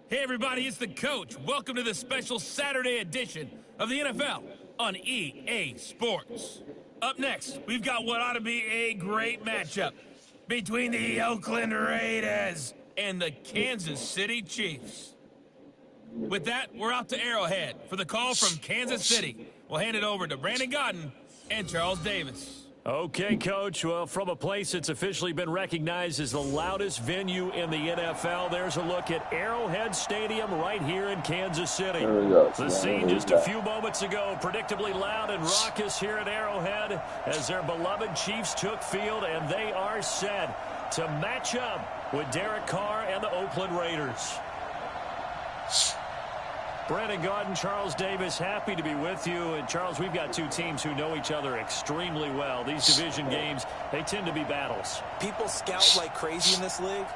Hey everybody, it's the coach. Welcome to this special Saturday edition of the NFL on EA Sports. Up next, we've got what ought to be a great matchup between the Oakland Raiders and the Kansas City Chiefs. With that, we're out to Arrowhead for the call from Kansas City. We'll hand it over to Brandon Godden and Charles Davis. Okay, Coach. Well, from a place that's officially been recognized as the loudest venue in the NFL, there's a look at Arrowhead Stadium right here in Kansas City. The scene just a few moments ago, predictably loud and raucous here at Arrowhead as their beloved Chiefs took field, and they are set to match up with Derek Carr and the Oakland Raiders. Brandon Godden, Charles Davis, happy to be with you. And, Charles, we've got two teams who know each other extremely well. These division games, they tend to be battles. People scout like crazy in this league,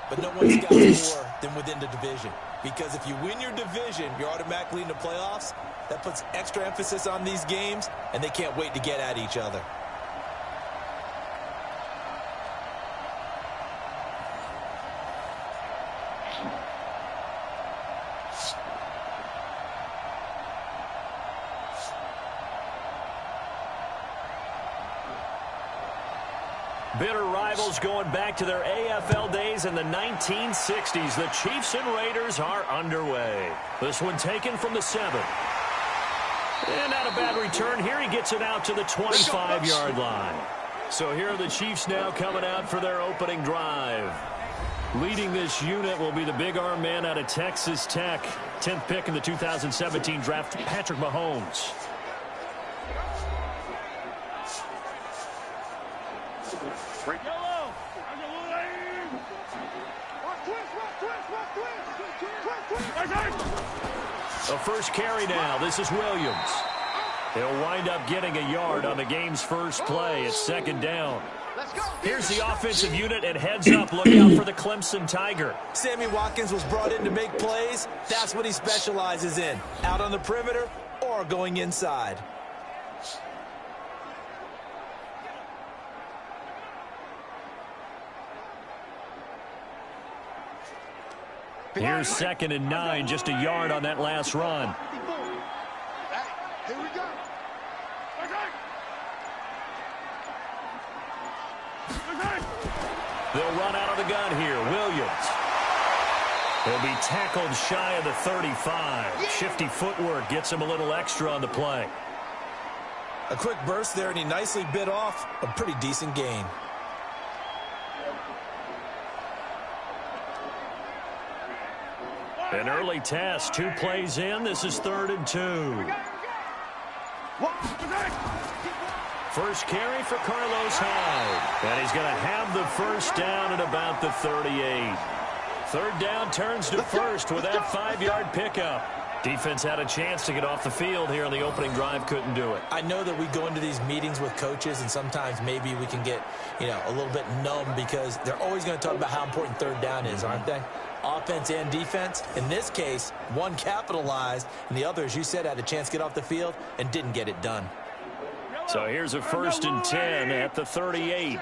but no one scouts more than within the division. Because if you win your division, you're automatically in the playoffs. That puts extra emphasis on these games, and they can't wait to get at each other. Bitter rivals going back to their AFL days in the 1960s. The Chiefs and Raiders are underway. This one taken from the 7. And not a bad return here. He gets it out to the 25-yard line. So here are the Chiefs now coming out for their opening drive. Leading this unit will be the big arm man out of Texas Tech. 10th pick in the 2017 draft, Patrick Mahomes. A first carry now. This is Williams. He'll wind up getting a yard on the game's first play. It's second down. Here's the offensive unit, and heads up. Look out for the Clemson Tiger. Sammy Watkins was brought in to make plays. That's what he specializes in. Out on the perimeter or going inside. Here's 2nd and 9, just a yard on that last run. Here we go. They'll run out of the gun here. Williams. He'll be tackled shy of the 35. Shifty footwork gets him a little extra on the play. A quick burst there, and he nicely bit off a pretty decent gain. An early test, 2 plays in. This is 3rd and 2. First carry for Carlos Hyde. And he's going to have the first down at about the 38. 3rd down turns to first with that 5-yard pickup. Defense had a chance to get off the field here on the opening drive, couldn't do it. I know that we go into these meetings with coaches, and sometimes maybe we can get, a little bit numb because they're always going to talk about how important 3rd down is, aren't they? Offense and defense. In this case, one capitalized, and the other, as you said, had a chance to get off the field and didn't get it done. So here's a 1st and 10 at the 38.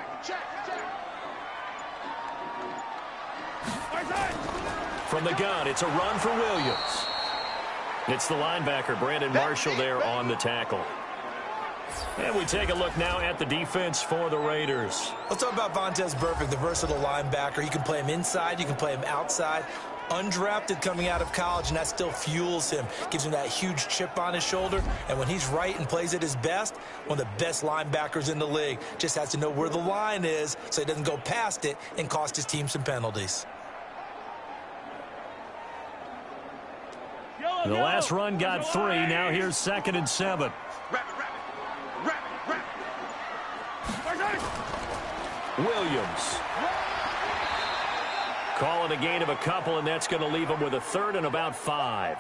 From the gun, it's a run for Williams. It's the linebacker, Brandon Marshall, there on the tackle. And we take a look now at the defense for the Raiders. Let's talk about Vontaze Burfict, the versatile linebacker. You can play him inside, you can play him outside. Undrafted coming out of college, and that still fuels him. Gives him that huge chip on his shoulder. And when he's right and plays at his best, one of the best linebackers in the league. Just has to know where the line is so he doesn't go past it and cost his team some penalties. The last run got 3. Now here's 2nd and 7. Williams. Calling a gain of a couple, and that's going to leave him with a 3rd and about 5.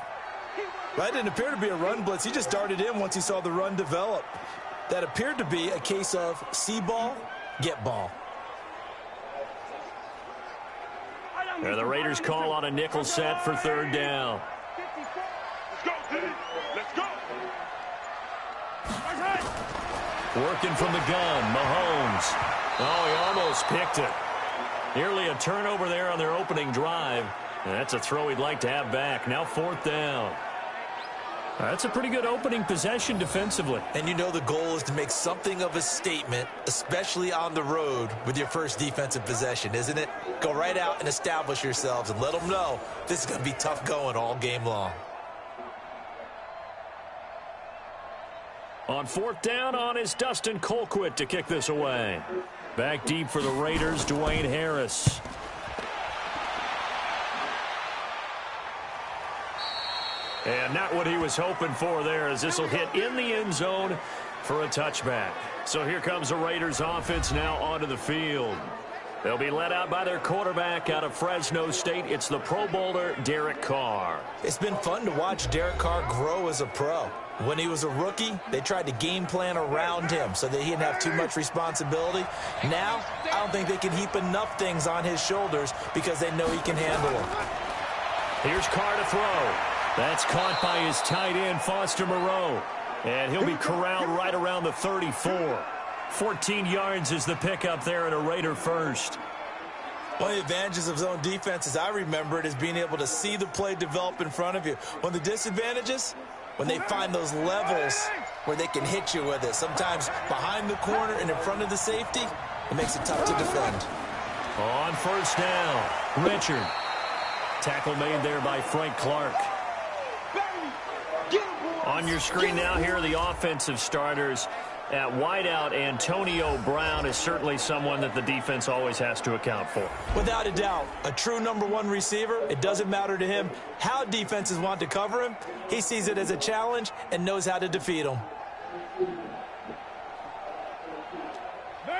That didn't appear to be a run blitz. He just darted in once he saw the run develop. That appeared to be a case of see ball, get ball. And the Raiders call on a nickel set for 3rd down. Let's go. Working from the gun, Mahomes. Oh, he almost picked it. Nearly a turnover there on their opening drive. That's a throw he'd like to have back. Now 4th down. That's a pretty good opening possession defensively. And you know the goal is to make something of a statement, especially on the road with your first defensive possession, isn't it? Go right out and establish yourselves and let them know this is going to be tough going all game long. On 4th down on is Dustin Colquitt to kick this away. Back deep for the Raiders, Dwayne Harris. And not what he was hoping for there, as this will hit in the end zone for a touchback. So here comes the Raiders offense now onto the field. They'll be led out by their quarterback out of Fresno State. It's the Pro Bowler, Derek Carr. It's been fun to watch Derek Carr grow as a pro. When he was a rookie, they tried to game plan around him so that he didn't have too much responsibility. Now, I don't think they can heap enough things on his shoulders because they know he can handle them. Here's Carr to throw. That's caught by his tight end, Foster Moreau. And he'll be corralled right around the 34. 14 yards is the pickup there, and a Raider first. One of the advantages of zone defense, as I remember it, is being able to see the play develop in front of you. One of the disadvantages, when they find those levels where they can hit you with it. Sometimes behind the corner and in front of the safety, it makes it tough to defend. On 1st down, Richard. Tackle made there by Frank Clark. On your screen now, here are the offensive starters. At wideout, Antonio Brown is certainly someone that the defense always has to account for. Without a doubt, a true #1 receiver. It doesn't matter to him how defenses want to cover him. He sees it as a challenge and knows how to defeat them.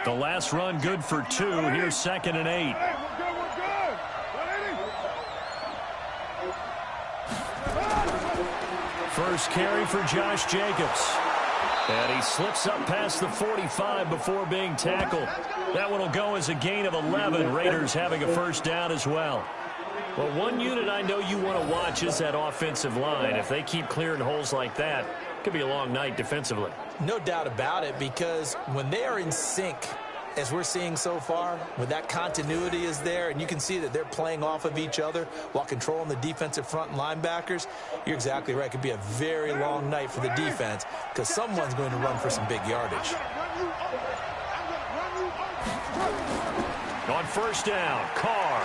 The last run good for 2. Here's 2nd and 8. First carry for Josh Jacobs. And he slips up past the 45 before being tackled. That one will go as a gain of 11. Raiders having a 1st down as well. Well, one unit I know you want to watch is that offensive line. If they keep clearing holes like that, it could be a long night defensively. No doubt about it, because when they are in sync, as we're seeing so far, when that continuity is there and you can see that they're playing off of each other while controlling the defensive front and linebackers, you're exactly right. It could be a very long night for the defense because someone's going to run for some big yardage. On 1st down, Carr.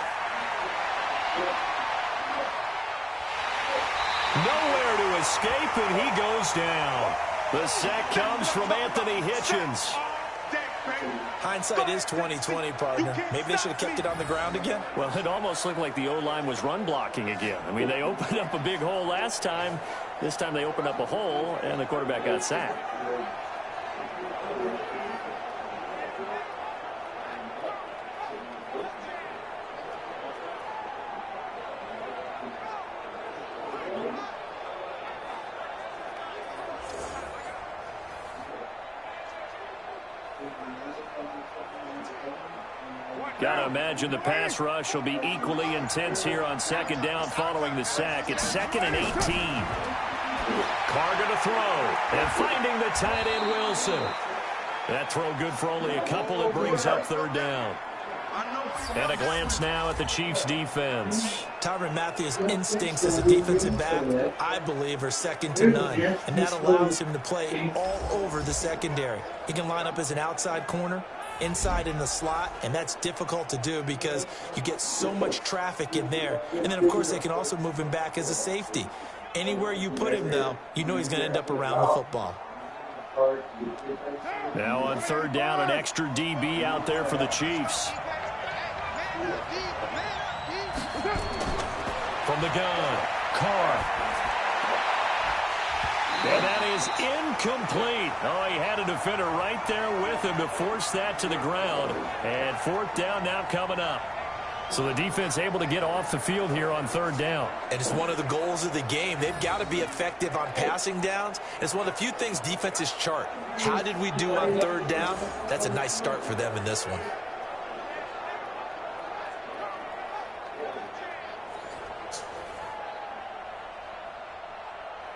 Nowhere to escape, and he goes down. The sack comes from Anthony Hitchens. Hindsight is 20/20, partner. Maybe they should have kept it on the ground again. Well, it almost looked like the O-line was run blocking again. I mean, they opened up a big hole last time. This time they opened up a hole, and the quarterback got sacked. Got to imagine the pass rush will be equally intense here on 2nd down following the sack. It's 2nd and 18. Carr going to throw, and finding the tight end Wilson. That throw good for only a couple. It brings up 3rd down. And a glance now at the Chiefs' defense. Tyrann Mathieu's instincts as a defensive back, I believe, are second to none. And that allows him to play all over the secondary. He can line up as an outside corner, inside in the slot, and that's difficult to do because you get so much traffic in there. And then, of course, they can also move him back as a safety. Anywhere you put him, though, you know he's going to end up around the football. Now on 3rd down, an extra DB out there for the Chiefs. From the gun, Carr. And that is incomplete. Oh, he had a defender right there with him to force that to the ground. And 4th down now coming up. So the defense able to get off the field here on 3rd down. And it's one of the goals of the game. They've got to be effective on passing downs. It's one of the few things defenses chart. How did we do on 3rd down? That's a nice start for them in this one.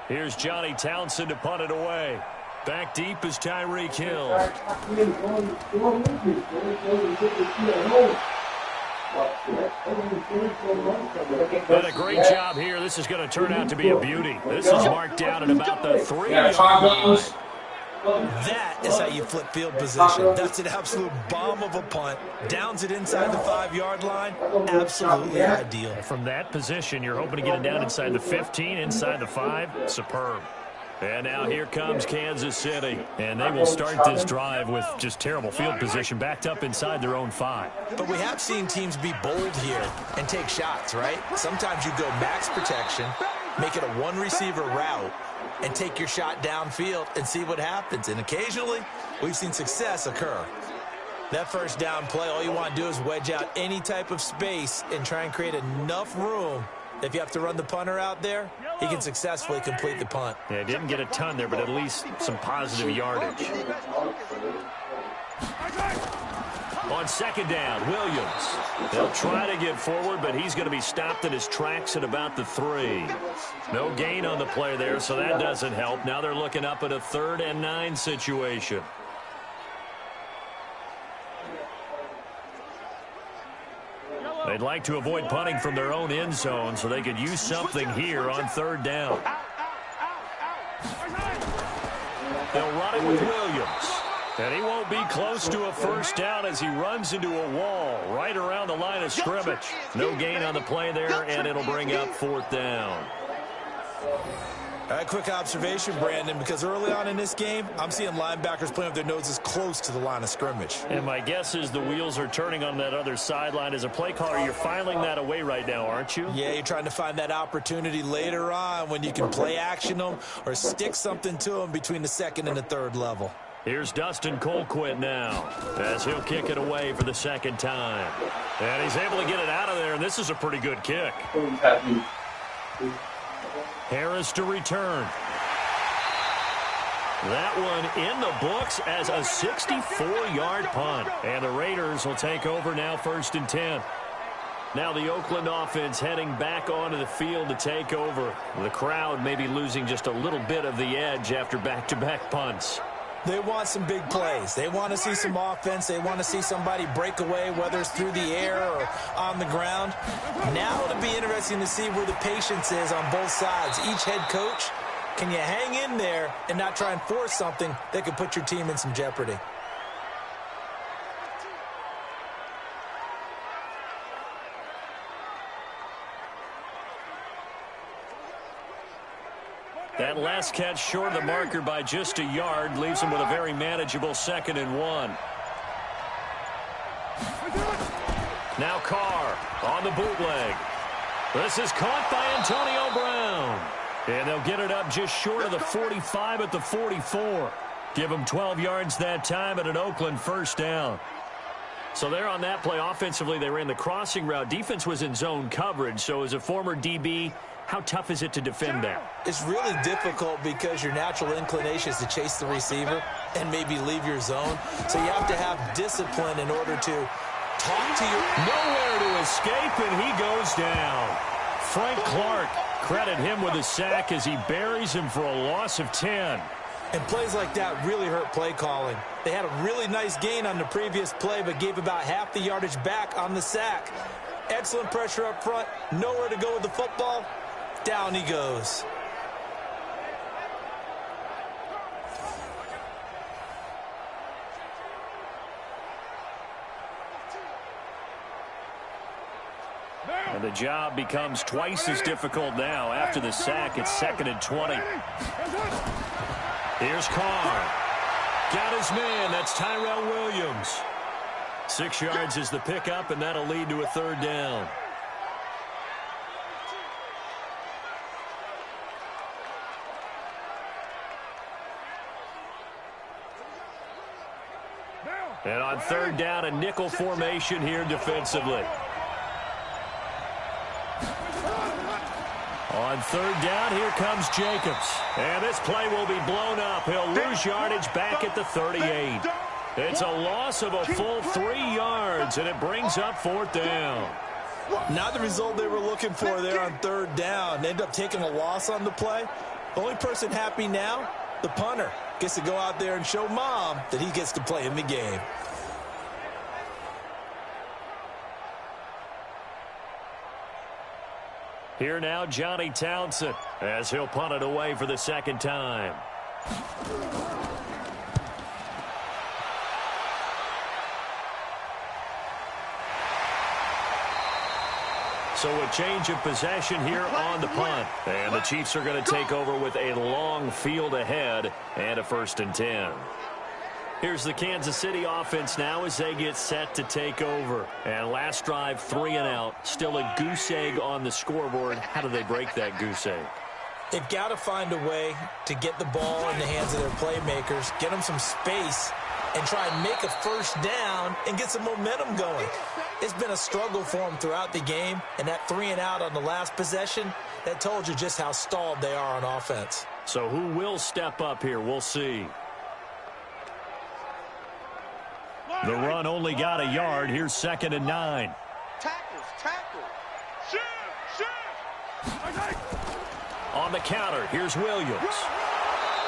Here's Johnny Townsend to punt it away. Back deep is Tyreek Hill. But a great job here. This is going to turn out to be a beauty. This is marked down at about the 3-yard line. That is how you flip field position. That's an absolute bomb of a punt. Downs it inside the 5-yard line. Absolutely ideal. From that position, you're hoping to get it down inside the 15, inside the 5. Superb. And now here comes Kansas City. And they will start this drive with just terrible field position backed up inside their own 5. But we have seen teams be bold here and take shots, right? Sometimes you go max protection, make it a one-receiver route, and take your shot downfield and see what happens. And occasionally, we've seen success occur. That first down play, all you want to do is wedge out any type of space and try and create enough room. If you have to run the punter out there, he can successfully complete the punt. Yeah, didn't get a ton there, but at least some positive yardage. On second down, Williams. They'll try to get forward, but he's going to be stopped in his tracks at about the 3. No gain on the play there, so that doesn't help. Now they're looking up at a 3rd and 9 situation. They'd like to avoid punting from their own end zone so they could use something here on 3rd down. They'll run it with Williams. And he won't be close to a first down as he runs into a wall right around the line of scrimmage. No gain on the play there, and it'll bring up 4th down. All right, quick observation, Brandon, because early on in this game, I'm seeing linebackers playing with their noses close to the line of scrimmage. And my guess is the wheels are turning on that other sideline. As a play caller, you're filing that away right now, aren't you? Yeah, you're trying to find that opportunity later on when you can play action them or stick something to them between the 2nd and the 3rd level. Here's Dustin Colquitt now as he'll kick it away for the 2nd time. And he's able to get it out of there, and this is a pretty good kick. Harris to return. That one in the books as a 64-yard punt. And the Raiders will take over now 1st and 10. Now the Oakland offense heading back onto the field to take over. The crowd may be losing just a little bit of the edge after back-to-back punts. They want some big plays. They want to see some offense. They want to see somebody break away, whether it's through the air or on the ground. Now it'll be interesting to see where the patience is on both sides. Each head coach, can you hang in there and not try and force something that could put your team in some jeopardy? That last catch short of the marker by just a yard leaves him with a very manageable 2nd and 1. Now Carr on the bootleg. This is caught by Antonio Brown. And they'll get it up just short of the 45 at the 44. Give them 12 yards that time at an Oakland 1st down. So there on that play, offensively, they ran the crossing route. Defense was in zone coverage. So as a former DB, how tough is it to defend that? It's really difficult because your natural inclination is to chase the receiver and maybe leave your zone. So you have to have discipline in order to talk to your... Nowhere to escape, and he goes down. Frank Clark, credit him with a sack as he buries him for a loss of 10. And plays like that really hurt play calling. They had a really nice gain on the previous play, but gave about half the yardage back on the sack. Excellent pressure up front. Nowhere to go with the football. Down he goes. And the job becomes twice as difficult now. After the sack, it's 2nd and 20. Here's Carr. Got his man. That's Tyrell Williams. 6 yards is the pickup, and that'll lead to a 3rd down. And on 3rd down, a nickel formation here defensively. On 3rd down, here comes Jacobs. And this play will be blown up. He'll lose yardage back at the 38. It's a loss of a full 3 yards, and it brings up 4th down. Not the result they were looking for there on 3rd down. They end up taking a loss on the play. The only person happy now, the punter, gets to go out there and show mom that he gets to play in the game. Here now, Johnny Townsend, as he'll punt it away for the second time. So a change of possession here on the punt. And the Chiefs are going to take over with a long field ahead and a 1st and 10. Here's the Kansas City offense now as they get set to take over. And last drive, 3 and out. Still a goose egg on the scoreboard. How do they break that goose egg? They've got to find a way to get the ball in the hands of their playmakers, get them some space, and try and make a first down and get some momentum going. It's been a struggle for them throughout the game, and that 3 and out on the last possession, that told you just how stalled they are on offense. So who will step up here? We'll see. The run only got a yard. Here's 2nd and 9. Tackle. On the counter, here's Williams.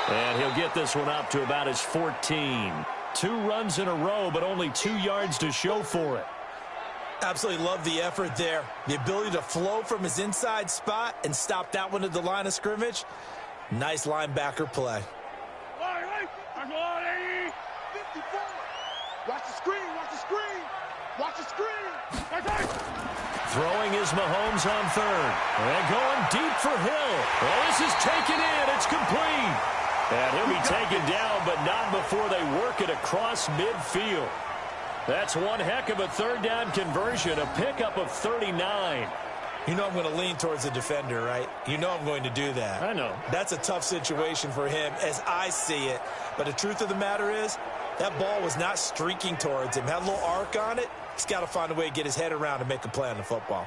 And he'll get this one up to about his 14. 2 runs in a row, but only 2 yards to show for it. Absolutely love the effort there. The ability to flow from his inside spot and stop that one at the line of scrimmage. Nice linebacker play. Watch the screen. Throwing is Mahomes on 3rd. And going deep for Hill. Well, this is taken in. It's complete. And he'll be taken down, but not before they work it across midfield. That's one heck of a 3rd down conversion, a pickup of 39. You know I'm going to lean towards the defender, right? You know I'm going to do that. I know. That's a tough situation for him as I see it. But the truth of the matter is, that ball was not streaking towards him. Had a little arc on it. He's got to find a way to get his head around and make a play on the football.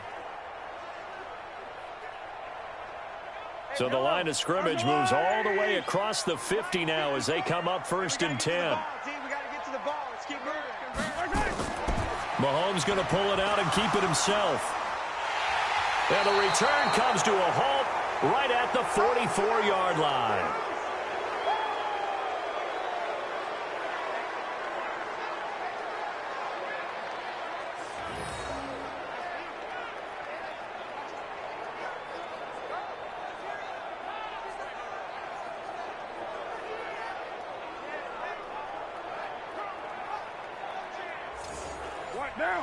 So the line of scrimmage moves all the way across the 50 now as they come up 1st and 10. Mahomes going to pull it out and keep it himself. And the return comes to a halt right at the 44-yard line.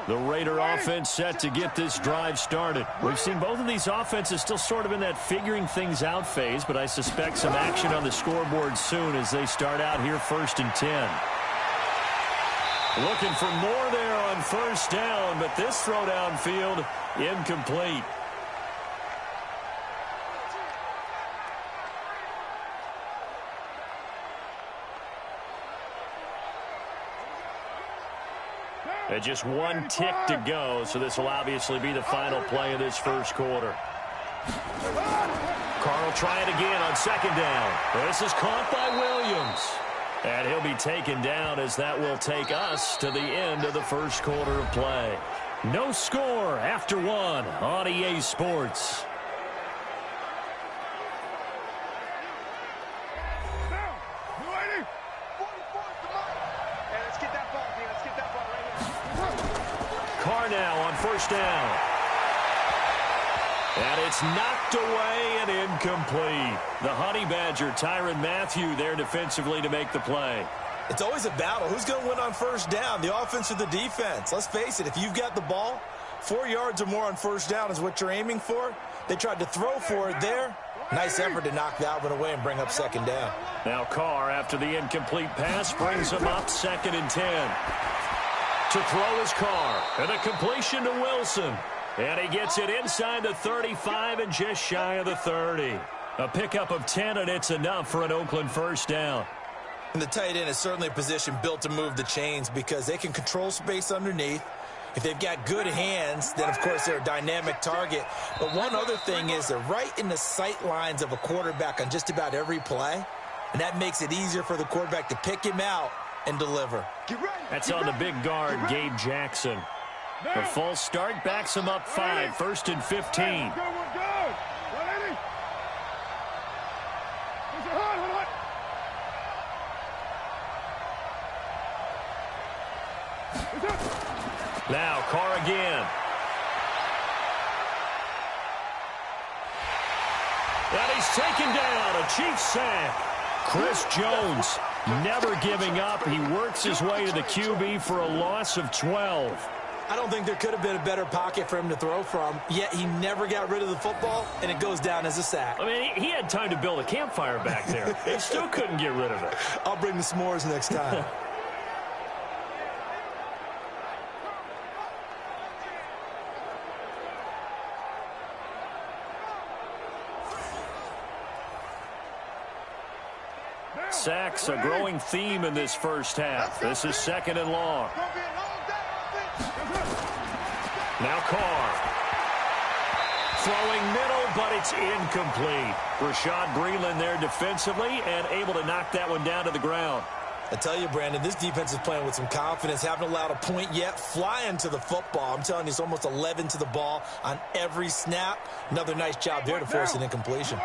The Raider offense set to get this drive started. We've seen both of these offenses still sort of in that figuring things out phase, but I suspect some action on the scoreboard soon as they start out here 1st and 10. Looking for more there on 1st down, but this throw downfield incomplete. And just 1 tick to go, so this will obviously be the final play of this 1st quarter. Carr will try it again on 2nd down. This is caught by Williams. And he'll be taken down as that will take us to the end of the 1st quarter of play. No score after 1 on EA Sports. Carr now on 1st down. And it's knocked away and incomplete. The Honey Badger, Tyrann Mathieu, there defensively to make the play. It's always a battle. Who's going to win on 1st down, the offense or the defense? Let's face it, if you've got the ball, 4 yards or more on 1st down is what you're aiming for. They tried to throw for it there. Nice effort to knock that one away and bring up 2nd down. Now Carr, after the incomplete pass, brings him up 2nd and 10. To throw is Carr, and a completion to Wilson. And he gets it inside the 35 and just shy of the 30. A pickup of 10, and it's enough for an Oakland 1st down. And the tight end is certainly a position built to move the chains because they can control space underneath. If they've got good hands, then, of course, they're a dynamic target. But one other thing is they're right in the sight lines of a quarterback on just about every play, and that makes it easier for the quarterback to pick him out and deliver. That's on the big guard, Gabe Jackson. The false start backs him up 5, 1st and 15. Now Carr again. And he's taken down. A Chiefs sack. Chris Jones never giving up. He works his way to the QB for a loss of 12. I don't think there could have been a better pocket for him to throw from, yet he never got rid of the football, and it goes down as a sack. I mean, he had time to build a campfire back there. He still couldn't get rid of it. I'll bring the s'mores next time. Sacks, a growing theme in this first half. This is 2nd and long. Now Carr. Throwing middle, but it's incomplete. Rashad Breeland there defensively and able to knock that one down to the ground. I tell you, Brandon, this defense is playing with some confidence. Haven't allowed a point yet. Flying to the football. I'm telling you, it's almost 11 to the ball on every snap. Another nice job there to force an incompletion.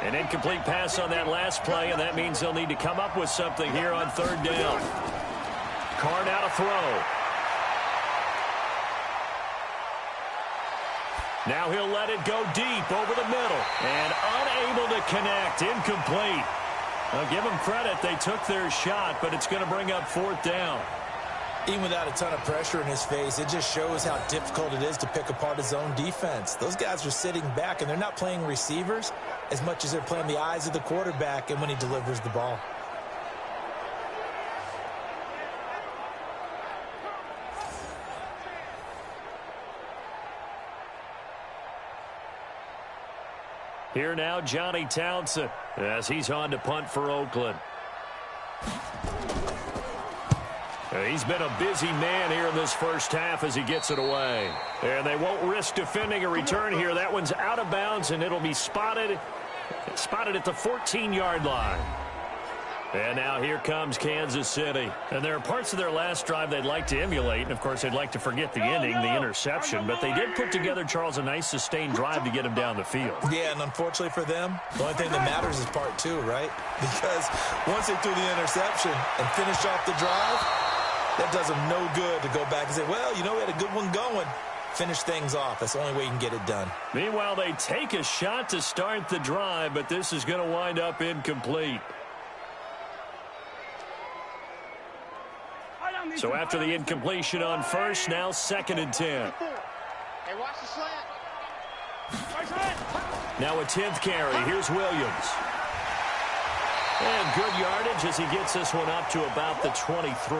An incomplete pass on that last play, and that means they'll need to come up with something here on 3rd down. Carr now to throw. Now he'll let it go deep over the middle, and unable to connect. Incomplete. I'll give them credit. They took their shot, but it's going to bring up 4th down. Even without a ton of pressure in his face, it just shows how difficult it is to pick apart his own defense. Those guys are sitting back, and they're not playing receivers as much as they're playing the eyes of the quarterback and when he delivers the ball. Here now, Johnny Townsend, as he's on to punt for Oakland. He's been a busy man here in this first half as he gets it away. And they won't risk defending a return here. That one's out of bounds, and it'll be spotted at the 14-yard line. And now here comes Kansas City. And there are parts of their last drive they'd like to emulate. And, of course, they'd like to forget the ending, the interception. But they did put together, Charles, a nice sustained drive to get him down the field. Yeah, and unfortunately for them, the only thing that matters is part 2, right? Because once they threw the interception and finished off the drive, that does them no good to go back and say, well, you know, we had a good one going. Finish things off. That's the only way you can get it done. Meanwhile, they take a shot to start the drive, but this is going to wind up incomplete. So after the incompletion on first, now 2nd and 10. Hey, watch the slant. Now a 10th carry. Here's Williams. And good yardage as he gets this one up to about the 23.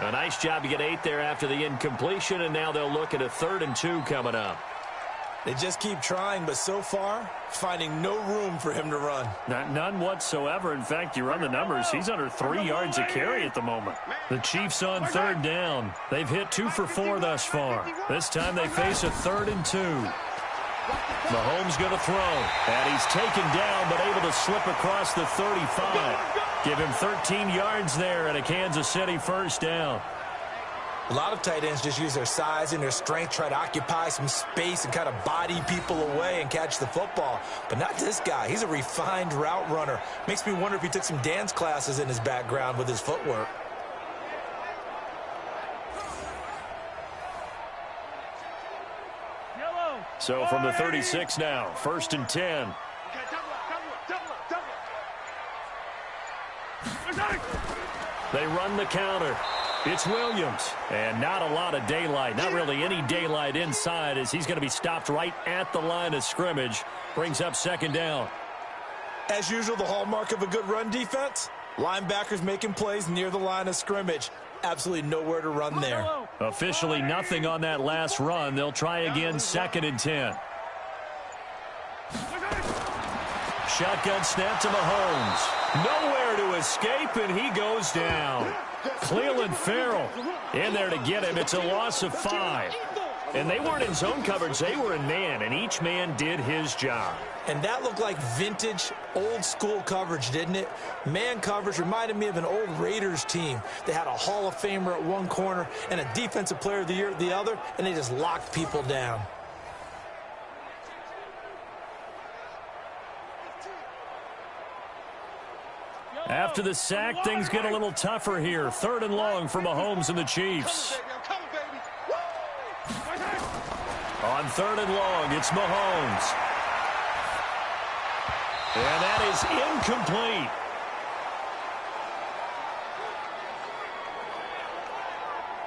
A nice job to get 8 there after the incompletion, and now they'll look at a 3rd and 2 coming up. They just keep trying, but so far, finding no room for him to run. None whatsoever. In fact, you run the numbers, he's under 3 yards a carry at the moment. The Chiefs on 3rd down. They've hit 2 for 4 thus far. This time they face a 3rd and 2. Mahomes going to throw, and he's taken down but able to slip across the 35. Give him 13 yards there and a Kansas City 1st down. A lot of tight ends just use their size and their strength, try to occupy some space and kind of body people away and catch the football. But not this guy. He's a refined route runner. Makes me wonder if he took some dance classes in his background with his footwork. So from the 36 now, 1st and 10. They run the counter. It's Williams. And not a lot of daylight. Not really any daylight inside as he's going to be stopped right at the line of scrimmage. Brings up 2nd down. As usual, the hallmark of a good run defense, linebackers making plays near the line of scrimmage. Absolutely nowhere to run there. Officially nothing on that last run. They'll try again 2nd and 10. Shotgun snap to Mahomes. Nowhere to escape, and he goes down. Cleveland Farrell in there to get him. It's a loss of 5. And they weren't in zone coverage. They were in man, and each man did his job. And that looked like vintage, old-school coverage, didn't it? Man coverage reminded me of an old Raiders team. They had a Hall of Famer at one corner and a Defensive Player of the Year at the other, and they just locked people down. After the sack, things get a little tougher here. 3rd and long for Mahomes and the Chiefs. On 3rd and long, it's Mahomes. And that is incomplete.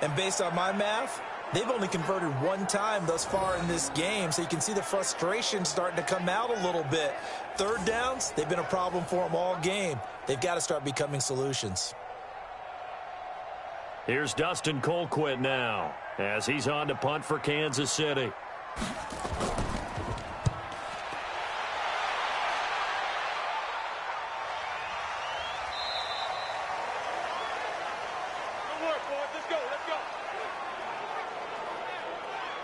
And based on my math, they've only converted one time thus far in this game, so you can see the frustration starting to come out a little bit. Third downs, they've been a problem for them all game. They've got to start becoming solutions. Here's Dustin Colquitt now as he's on to punt for Kansas City.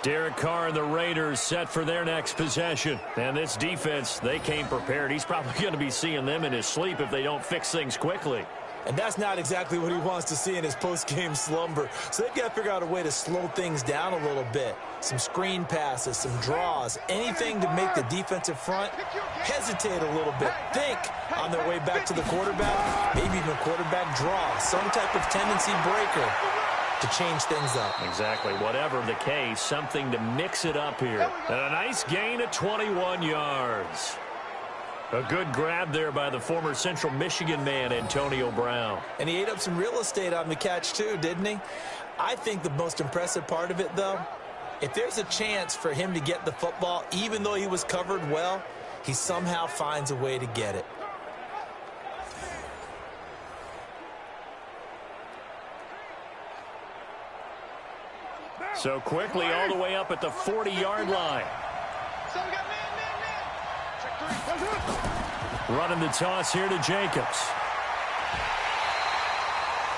Derek Carr and the Raiders set for their next possession. And this defense, they came prepared. He's probably going to be seeing them in his sleep if they don't fix things quickly. And that's not exactly what he wants to see in his post-game slumber. So they've got to figure out a way to slow things down a little bit. Some screen passes, some draws, anything to make the defensive front hesitate a little bit. Think on their way back to the quarterback, maybe even a quarterback draw, some type of tendency breaker to change things up. Exactly. Whatever the case, something to mix it up here. And a nice gain of 21 yards. A good grab there by the former Central Michigan man, Antonio Brown. And he ate up some real estate on the catch too, didn't he? I think the most impressive part of it, though, if there's a chance for him to get the football, even though he was covered well, he somehow finds a way to get it. So quickly all the way up at the 40-yard line. Running the toss here to Jacobs.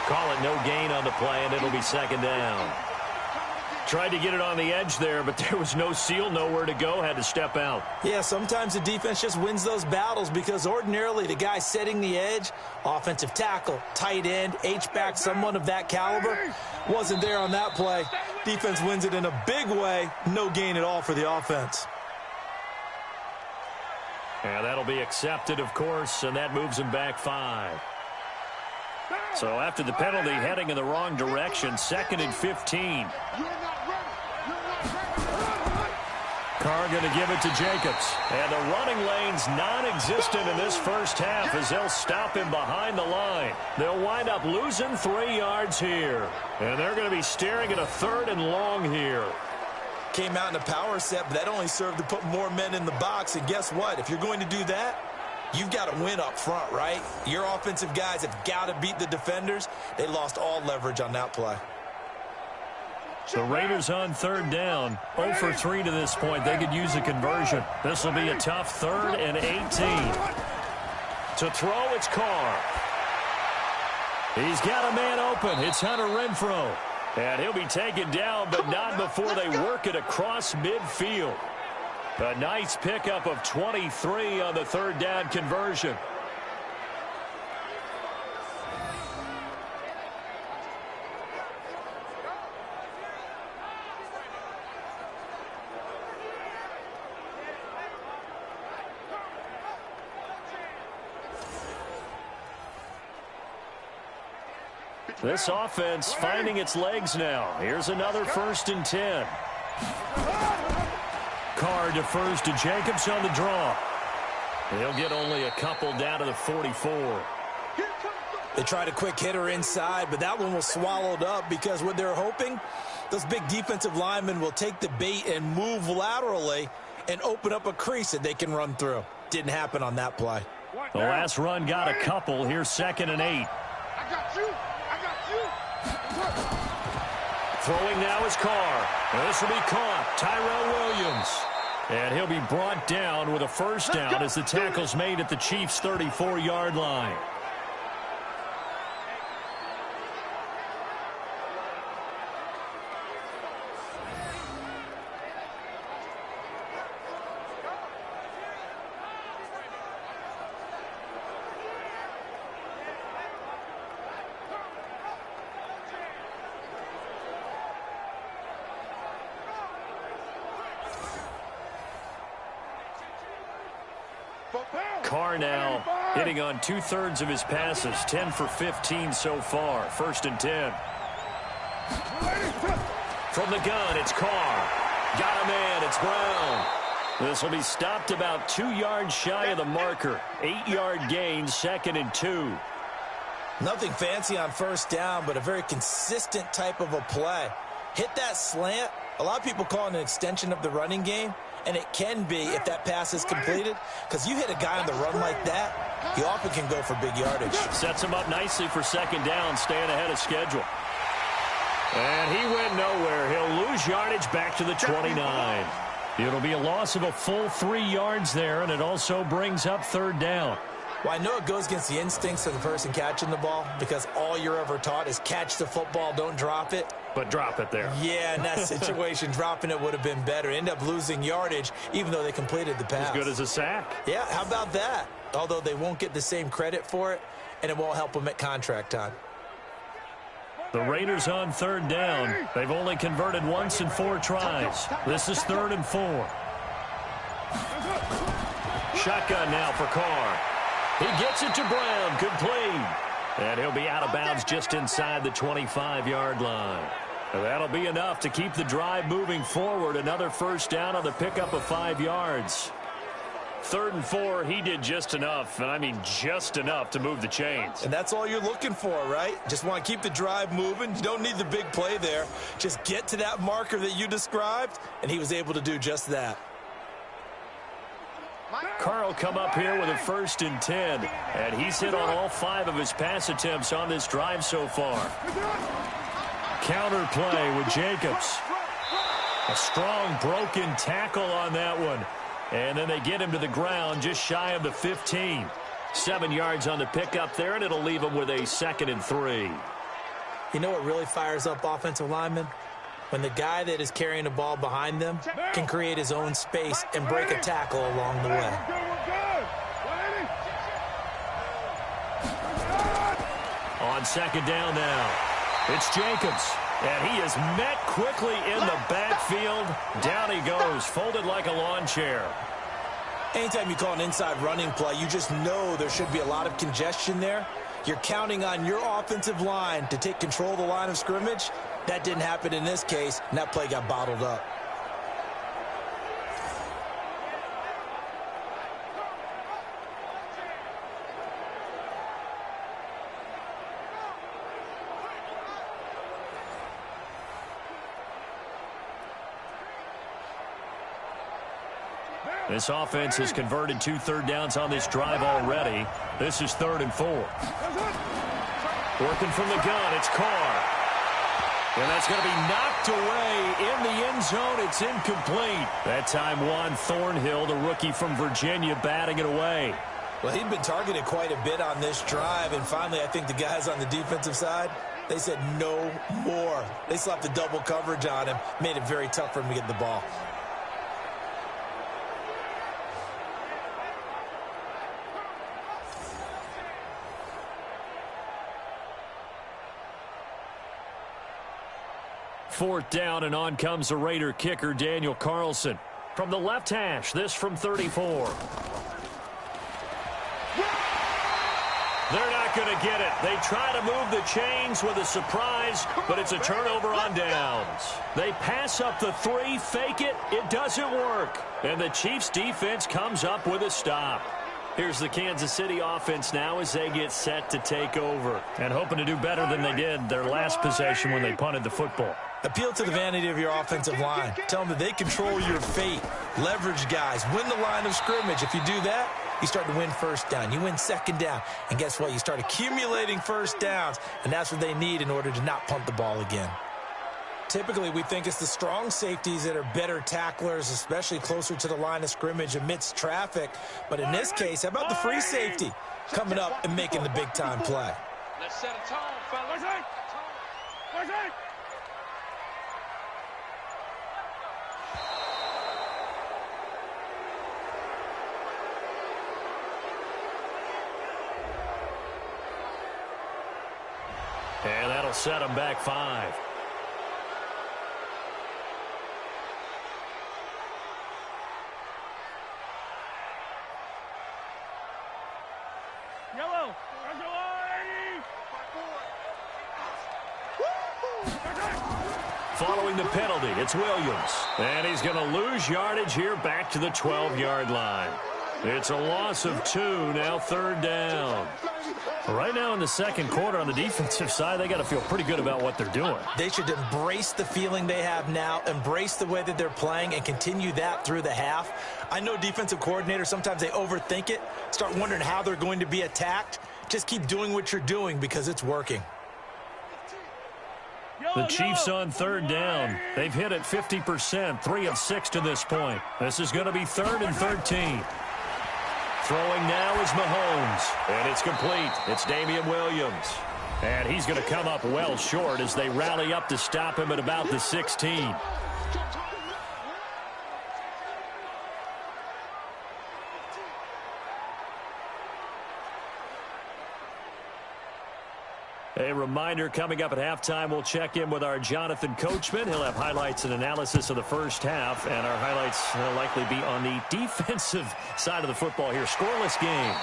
Call it no gain on the play, and it'll be second down. Tried to get it on the edge there, but there was no seal, nowhere to go, had to step out. Yeah, sometimes the defense just wins those battles because ordinarily the guy setting the edge, offensive tackle, tight end, H-back, someone of that caliber, wasn't there on that play. Defense wins it in a big way, no gain at all for the offense. Yeah, that'll be accepted, of course, and that moves him back 5. So after the penalty, heading in the wrong direction, 2nd and 15. Carr going to give it to Jacobs. And the running lane's non-existent in this first half as they'll stop him behind the line. They'll wind up losing 3 yards here. And they're going to be staring at a 3rd and long here. Came out in a power set, but that only served to put more men in the box. And guess what? If you're going to do that, you've got to win up front, right? Your offensive guys have got to beat the defenders. They lost all leverage on that play. The Raiders on 3rd down, 0 for 3 to this point. They could use a conversion. This will be a tough 3rd and 18. To throw, it's Carr. He's got a man open. It's Hunter Renfrow. And he'll be taken down, but not before they work it across midfield. A nice pickup of 23 on the 3rd down conversion. This offense finding its legs now. Here's another 1st and 10. Carr defers to Jacobs on the draw. He'll get only a couple down to the 44. They tried a quick hitter inside, but that one was swallowed up because what they're hoping, those big defensive linemen will take the bait and move laterally and open up a crease that they can run through. Didn't happen on that play. The last run got a couple. Here's 2nd and 8. I got you. Throwing now is Carr. And this will be caught. Tyrell Williams. And he'll be brought down with a 1st down as the tackle's made at the Chiefs' 34-yard line. Carr now hitting on 2/3 of his passes, 10 for 15 so far. 1st and 10. From the gun, it's Carr. Got a man, it's Brown. This will be stopped about 2 yards shy of the marker. 8-yard gain, 2nd and 2. Nothing fancy on first down, but a very consistent type of a play. Hit that slant. A lot of people call it an extension of the running game, and it can be if that pass is completed, because you hit a guy on the run like that, he often can go for big yardage. Sets him up nicely for 2nd down, staying ahead of schedule. And he went nowhere. He'll lose yardage back to the 29. It'll be a loss of a full 3 yards there, and it also brings up 3rd down. Well, I know it goes against the instincts of the person catching the ball, because all you're ever taught is catch the football, don't drop it. But drop it there. Yeah, in that situation, dropping it would have been better. End up losing yardage, even though they completed the pass. As good as a sack. Yeah, how about that? Although they won't get the same credit for it, and it won't help them at contract time. The Raiders on 3rd down. They've only converted once in 4 tries. This is 3rd and 4. Shotgun now for Carr. He gets it to Brown, complete. And he'll be out of bounds just inside the 25-yard line. That'll be enough to keep the drive moving forward. Another first down on the pickup of 5 yards. 3rd and 4, he did just enough, and I mean just enough to move the chains. And that's all you're looking for, right? Just want to keep the drive moving. You don't need the big play there. Just get to that marker that you described, and he was able to do just that. Carl come up here with a 1st and 10, and he's hit on all 5 of his pass attempts on this drive so far. Counter play with Jacobs. A strong broken tackle on that one. And then they get him to the ground just shy of the 15. 7 yards on the pickup there, and it'll leave him with a 2nd and 3. You know what really fires up offensive linemen? When the guy that is carrying the ball behind them can create his own space and break a tackle along the way. On 2nd down now, it's Jacobs. And he is met quickly in the backfield. Down he goes, folded like a lawn chair. Anytime you call an inside running play, you just know there should be a lot of congestion there. You're counting on your offensive line to take control of the line of scrimmage. That didn't happen in this case, and that play got bottled up. This offense has converted 2 third downs on this drive already. This is 3rd and 4. Working from the gun, it's Carr. And that's going to be knocked away in the end zone. It's incomplete. That time Juan Thornhill, the rookie from Virginia, batting it away. Well, he'd been targeted quite a bit on this drive, and finally I think the guys on the defensive side, they said no more. They slapped the double coverage on him, made it very tough for him to get the ball. Fourth down, and on comes the Raider kicker, Daniel Carlson. From the left hash, this from 34. They're not going to get it. They try to move the chains with a surprise, but it's a turnover on downs. They pass up the 3, fake it. It doesn't work. And the Chiefs defense comes up with a stop. Here's the Kansas City offense now as they get set to take over. And hoping to do better than they did their last possession when they punted the football. Appeal to the vanity of your offensive line. Tell them that they control your fate. Leverage guys. Win the line of scrimmage. If you do that, you start to win first down. You win second down. And guess what? You start accumulating first downs. And that's what they need in order to not punt the ball again. Typically, we think it's the strong safeties that are better tacklers, especially closer to the line of scrimmage amidst traffic. But in this case, how about the free safety coming up and making the big-time play? Let's set a tone, fellas. And that'll set them back 5. Yellow. following the penalty. It's Williams. And he's going to lose yardage here back to the 12-yard line. It's a loss of 2, now 3rd down. Right now in the second quarter on the defensive side, they got to feel pretty good about what they're doing. They should embrace the feeling they have now, embrace the way that they're playing, and continue that through the half. I know defensive coordinators, sometimes they overthink it, start wondering how they're going to be attacked. Just keep doing what you're doing because it's working. The Chiefs on 3rd down. They've hit it 50%, 3 of 6 to this point. This is going to be 3rd and 13. Throwing now is Mahomes, and it's complete. It's Damian Williams. And he's going to come up well short as they rally up to stop him at about the 16. A reminder, coming up at halftime, we'll check in with our Jonathan Coachman. He'll have highlights and analysis of the first half, and our highlights will likely be on the defensive side of the football here. Scoreless game.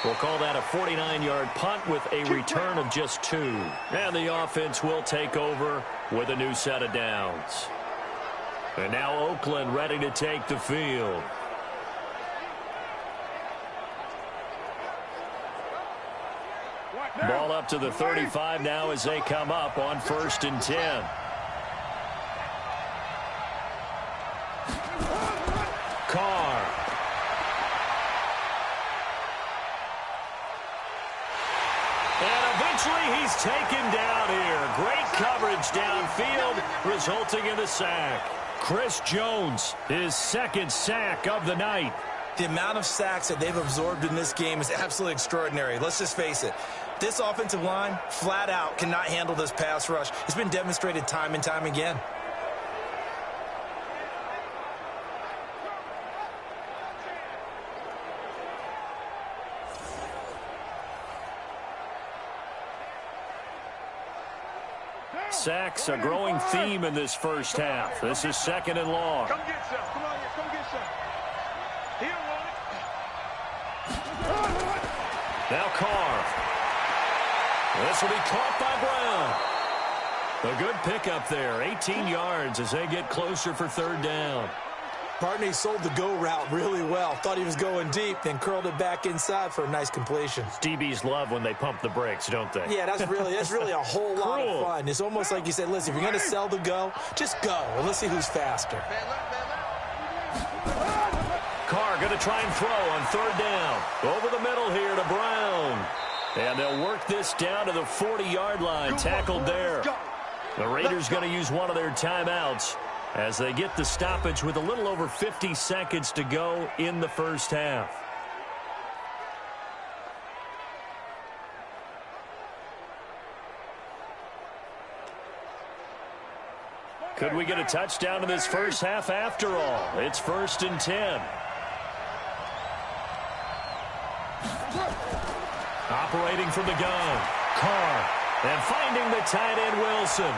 We'll call that a 49-yard punt with a return of just 2. And the offense will take over with a new set of downs. And now Oakland ready to take the field. Ball up to the 35 now as they come up on 1st and 10. Carr. And eventually he's taken down here. Great coverage downfield, resulting in the sack. Chris Jones, his 2nd sack of the night. The amount of sacks that they've absorbed in this game is absolutely extraordinary. Let's just face it. This offensive line, flat out, cannot handle this pass rush. It's been demonstrated time and time again. Sacks, a growing theme in this first half. This is 2nd and long. Come get some. Come on, come get some. He don't want it. Now Carr. This will be caught by Brown. A good pickup there. 18 yards as they get closer for 3rd down. Barney sold the go route really well. Thought he was going deep, then curled it back inside for a nice completion. DBs love when they pump the brakes, don't they? Yeah, that's really a whole lot of fun. It's almost like you said, listen, if you're going to sell the go, just go. And let's see who's faster. Carr going to try and throw on 3rd down. Over the middle here to Brown. And they'll work this down to the 40-yard line. Tackled there. The Raiders going to use one of their timeouts as they get the stoppage with a little over 50 seconds to go in the first half. Could we get a touchdown in this first half after all? It's 1st and 10. Operating from the gun. Carr. And finding the tight end Wilson.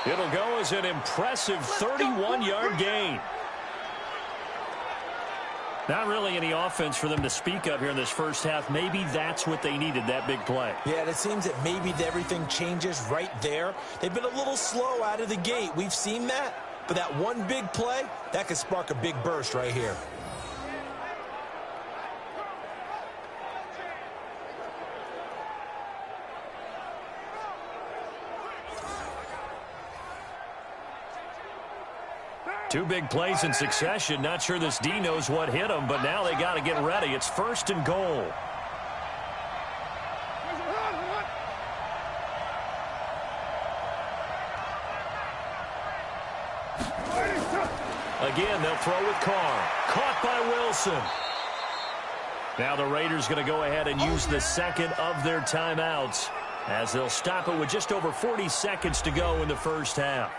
It'll go as an impressive 31-yard gain. Not really any offense for them to speak of here in this first half. Maybe that's what they needed, that big play. Yeah, it seems that maybe everything changes right there. They've been a little slow out of the gate. We've seen that. But that one big play, that could spark a big burst right here. Two big plays in succession. Not sure this D knows what hit him, but now they got to get ready. It's 1st and goal. Again, they'll throw with Carr. Caught by Wilson. Now the Raiders going to go ahead and use the 2nd of their timeouts as they'll stop it with just over 40 seconds to go in the first half.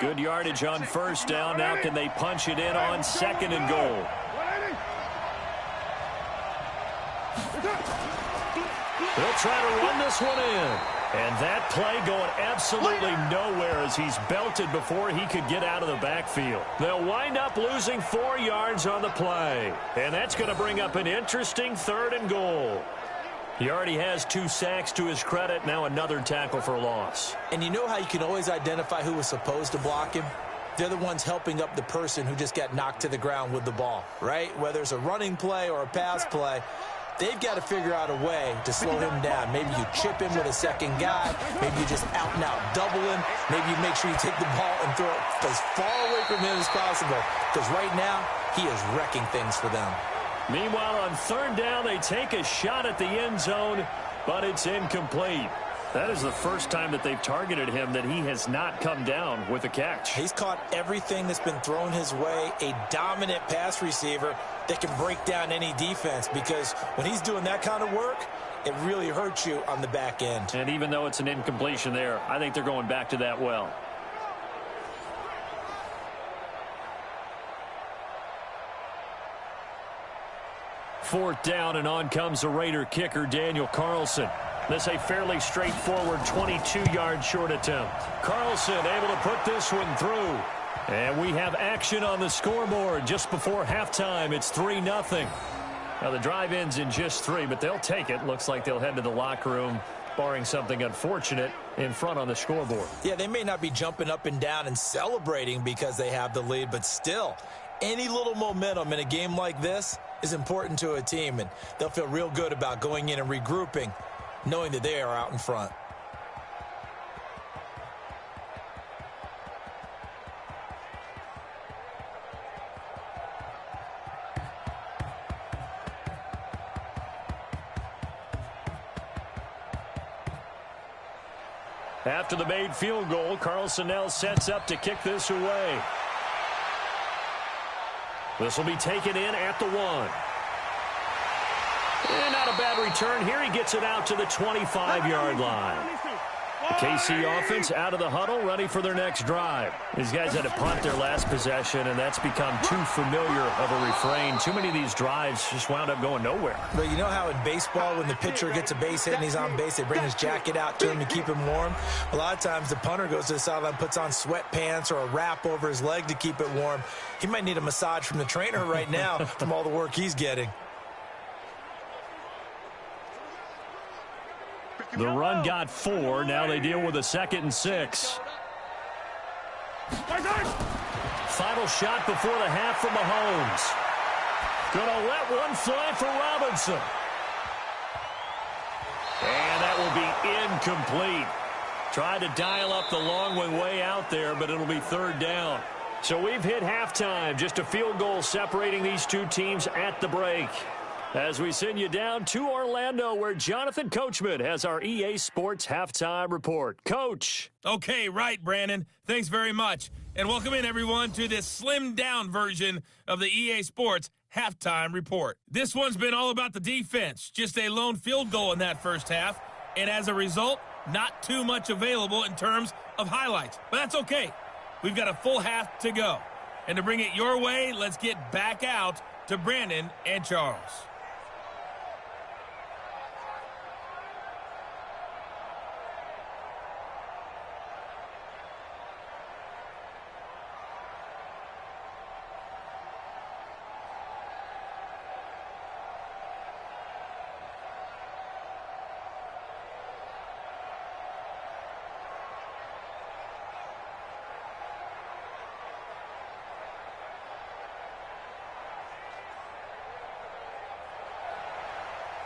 Good yardage on 1st down. Now can they punch it in on 2nd and goal? They'll try to run this one in. And that play going absolutely nowhere as he's belted before he could get out of the backfield. They'll wind up losing 4 yards on the play. And that's going to bring up an interesting 3rd and goal. He already has 2 sacks to his credit. Now another tackle for loss. And you know how you can always identify who was supposed to block him? They're the ones helping up the person who just got knocked to the ground with the ball, right? Whether it's a running play or a pass play, they've got to figure out a way to slow him down. Maybe you chip him with a second guy. Maybe you just out-and-out double him. Maybe you make sure you take the ball and throw it as far away from him as possible. Because right now, he is wrecking things for them. Meanwhile, on 3rd down, they take a shot at the end zone, but it's incomplete. That is the first time that they've targeted him that he has not come down with a catch. He's caught everything that's been thrown his way, a dominant pass receiver that can break down any defense, because when he's doing that kind of work, it really hurts you on the back end. And even though it's an incompletion there, I think they're going back to that well. Fourth down, and on comes the Raider kicker, Daniel Carlson. This a fairly straightforward 22-yard short attempt. Carlson able to put this one through. And we have action on the scoreboard just before halftime. It's 3-0. Now the drive ends in just 3, but they'll take it. Looks like they'll head to the locker room, barring something unfortunate, in front on the scoreboard. Yeah, they may not be jumping up and down and celebrating because they have the lead, but still, any little momentum in a game like this is important to a team, and they'll feel real good about going in and regrouping, knowing that they are out in front. After the made field goal, Carlson now sets up to kick this away. This will be taken in at the 1. And not a bad return here. He gets it out to the 25-yard line. The KC offense out of the huddle, ready for their next drive. These guys had to punt their last possession, and that's become too familiar of a refrain. Too many of these drives just wound up going nowhere. But you know how in baseball, when the pitcher gets a base hit and he's on base, they bring his jacket out to him to keep him warm? A lot of times the punter goes to the sideline, puts on sweatpants or a wrap over his leg to keep it warm. He might need a massage from the trainer right now from all the work he's getting. The run got 4. Now they deal with a 2nd and 6. Final shot before the half from Mahomes. Gonna let one fly for Robinson. And that will be incomplete. Tried to dial up the long way out there, but it'll be 3rd down. So we've hit halftime. Just a field goal separating these two teams at the break. As we send you down to Orlando, where Jonathan Coachman has our EA Sports Halftime Report. Coach. Okay, right, Brandon. Thanks very much. And welcome in, everyone, to this slimmed-down version of the EA Sports Halftime Report. This one's been all about the defense. Just a lone field goal in that first half. And as a result, not too much available in terms of highlights. But that's okay. We've got a full half to go. And to bring it your way, let's get back out to Brandon and Charles.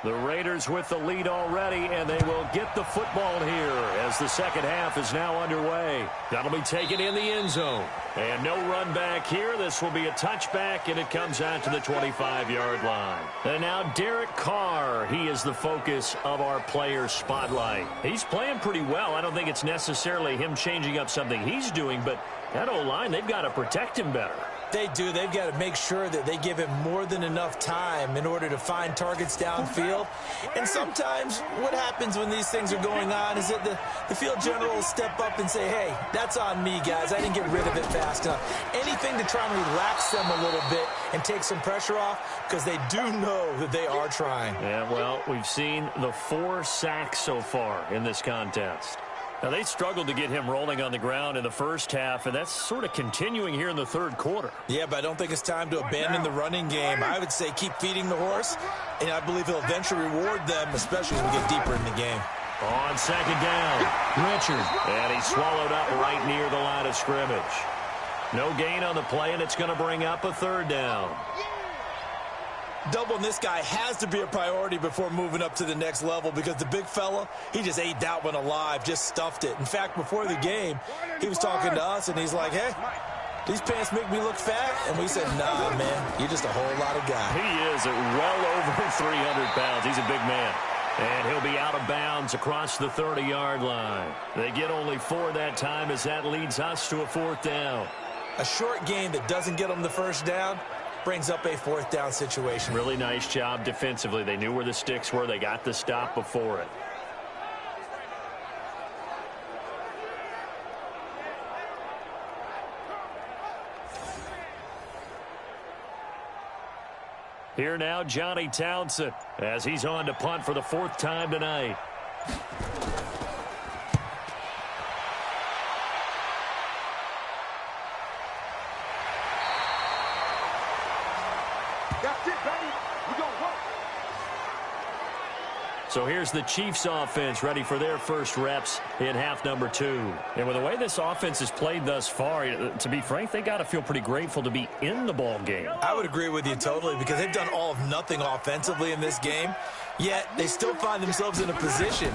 The Raiders with the lead already, and they will get the football here as the second half is now underway. That'll be taken in the end zone. And no run back here. This will be a touchback, and it comes out to the 25-yard line. And now Derek Carr, he is the focus of our player spotlight. He's playing pretty well. I don't think it's necessarily him changing up something he's doing, but that O-line, they've got to protect him better. They do. They've got to make sure that they give him more than enough time in order to find targets downfield. And sometimes what happens when these things are going on is that the field general will step up and say, hey, that's on me, guys. I didn't get rid of it fast enough. Anything to try and relax them a little bit and take some pressure off, because they do know that they are trying. Yeah, well, we've seen the 4 sacks so far in this contest. Now, they struggled to get him rolling on the ground in the first half, and that's sort of continuing here in the third quarter. Yeah, but I don't think it's time to abandon the running game. I would say keep feeding the horse, and I believe he'll eventually reward them, especially as we get deeper in the game. On second down, Richard. And he's swallowed up right near the line of scrimmage. No gain on the play, and it's going to bring up a third down. Doubling this guy has to be a priority before moving up to the next level, because the big fella, he just ate that one alive, just stuffed it. In fact, before the game, he was talking to us, and he's like, hey, these pants make me look fat. And we said, nah, man, you're just a whole lot of guy. He is at well over 300 pounds. He's a big man. And he'll be out of bounds across the 30-yard line. They get only 4 that time, as that leads us to a 4th down. A short game that doesn't get them the first down brings up a 4th down situation. Really nice job defensively. They knew where the sticks were. They got the stop before it. Here now, Johnny Townsend, as he's on to punt for the 4th time tonight. That's it, baby. We're going to work. So here's the Chiefs offense ready for their first reps in half number 2. And with the way this offense has played thus far, to be frank, they got to feel pretty grateful to be in the ball game. I would agree with you totally, because they've done all of nothing offensively in this game, yet they still find themselves in a position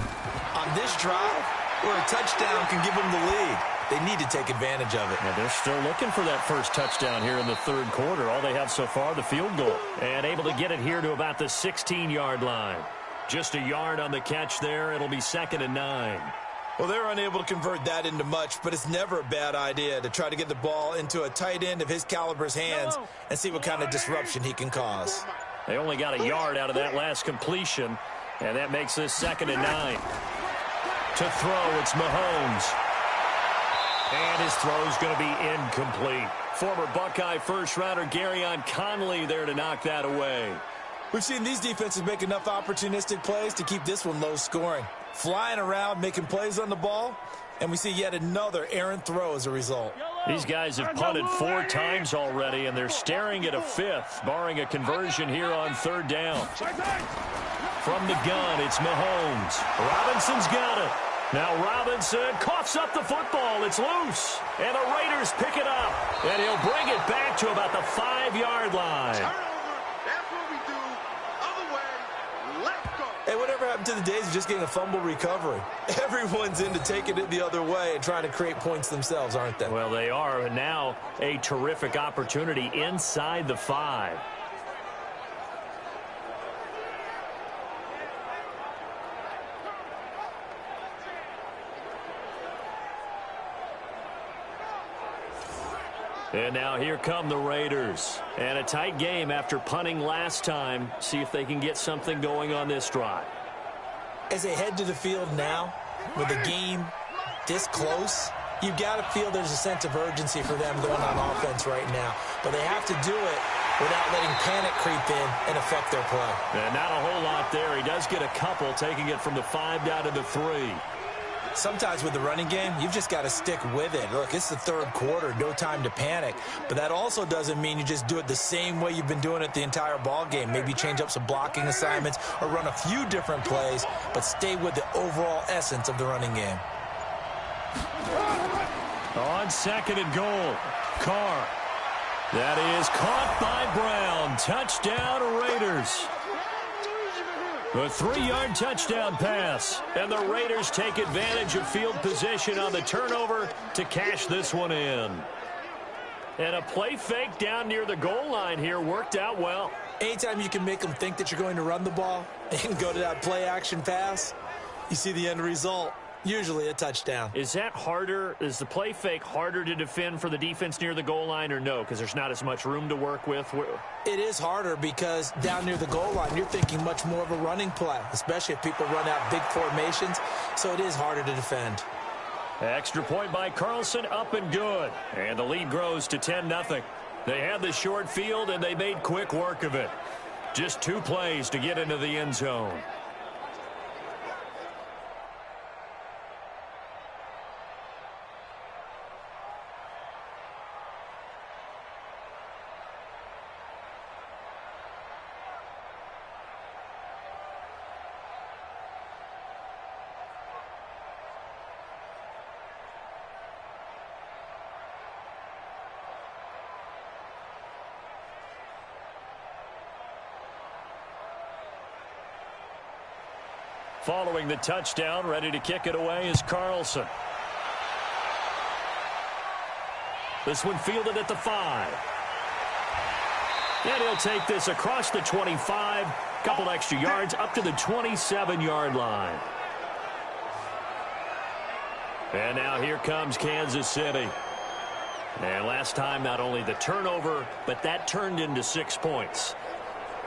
on this drive where a touchdown can give them the lead. They need to take advantage of it. And they're still looking for that first touchdown here in the third quarter. All they have so far, the field goal. And able to get it here to about the 16-yard line. Just a yard on the catch there. It'll be 2nd and 9. Well, they're unable to convert that into much, but it's never a bad idea to try to get the ball into a tight end of his caliber's hands and see what kind of disruption he can cause. They only got a yard out of that last completion, and that makes this 2nd and 9. To throw, it's Mahomes. And his throw's going to be incomplete. Former Buckeye first-rounder Garyon Conley there to knock that away. We've seen these defenses make enough opportunistic plays to keep this one low scoring. Flying around, making plays on the ball, and we see yet another errant throw as a result. These guys have punted 4 times already, and they're staring at a 5th, barring a conversion here on 3rd down. From the gun, it's Mahomes. Robinson's got it. Now Robinson coughs up the football. It's loose. And the Raiders pick it up. And he'll bring it back to about the 5-yard line. That's what we do. Other way, let's go. Hey, whatever happened to the days of just getting a fumble recovery? Everyone's into taking it the other way and trying to create points themselves, aren't they? Well, they are. And now a terrific opportunity inside the 5. And now here come the Raiders. And a tight game after punting last time. See if they can get something going on this drive. As they head to the field now, with the game this close, you've got to feel there's a sense of urgency for them going on offense right now. But they have to do it without letting panic creep in and affect their play. And not a whole lot there. He does get a couple, taking it from the 5 down to the 3. Sometimes with the running game, you've just got to stick with it. Look, it's the third quarter, no time to panic. But that also doesn't mean you just do it the same way you've been doing it the entire ball game. Maybe change up some blocking assignments or run a few different plays, but stay with the overall essence of the running game. On 2nd and goal, Carr. That is caught by Brown. Touchdown, Raiders. The 3-yard touchdown pass. And the Raiders take advantage of field position on the turnover to cash this one in. And a play fake down near the goal line here worked out well. Anytime you can make them think that you're going to run the ball and go to that play action pass, you see the end result. Usually a touchdown. Is that harder? Is the play fake harder to defend for the defense near the goal line, or no? Because there's not as much room to work with? It is harder because down near the goal line, you're thinking much more of a running play, especially if people run out big formations. So it is harder to defend. Extra point by Carlson, up and good. And the lead grows to 10-0. They had the short field, and they made quick work of it. Just 2 plays to get into the end zone. Following the touchdown, ready to kick it away is Carlson. This one fielded at the 5. And he'll take this across the 25, couple extra yards up to the 27-yard line. And now here comes Kansas City. And last time, not only the turnover, but that turned into 6 points.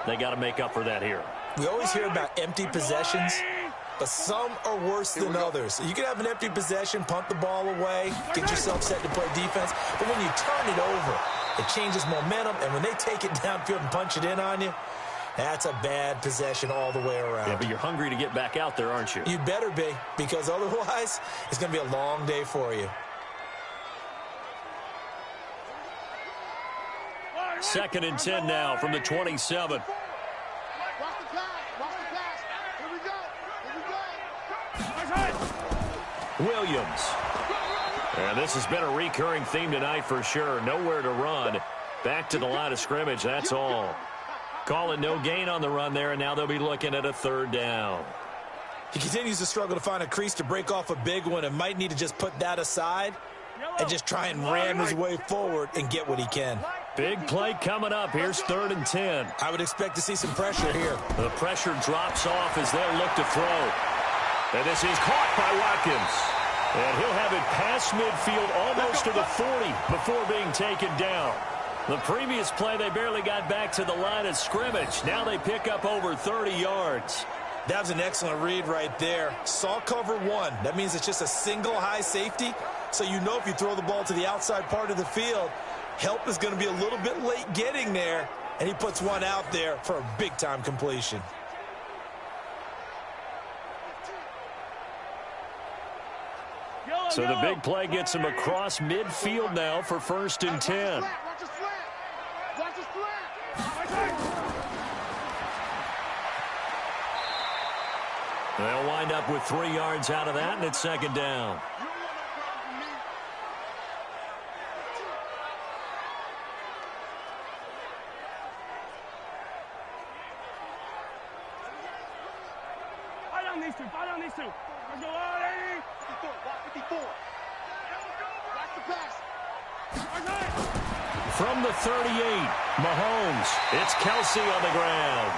They got to make up for that here. We always hear about empty possessions, but some are worse than others. You can have an empty possession, punt the ball away, get yourself set to play defense, but when you turn it over, it changes momentum, and when they take it downfield and punch it in on you, that's a bad possession all the way around. Yeah, but you're hungry to get back out there, aren't you? You better be, because otherwise, it's going to be a long day for you. 2nd and 10 now from the 27. Williams. And this has been a recurring theme tonight for sure. Nowhere to run. Back to the line of scrimmage, that's all. Call it no gain on the run there, and now they'll be looking at a 3rd down. He continues to struggle to find a crease to break off a big one and might need to just put that aside and just try and ram his way forward and get what he can. Big play coming up. Here's 3rd and 10. I would expect to see some pressure here. The pressure drops off as they'll look to throw. And this is caught by Watkins. And he'll have it past midfield almost to the 40 before being taken down. The previous play, they barely got back to the line of scrimmage. Now they pick up over 30 yards. That was an excellent read right there. Saw cover 1. That means it's just a single high safety. So you know if you throw the ball to the outside part of the field, help is going to be a little bit late getting there. And he puts one out there for a big-time completion. So the big play gets him across midfield now for 1st and 10. They'll wind up with 3 yards out of that, and it's 2nd down. From the 38, Mahomes. It's Kelsey on the ground.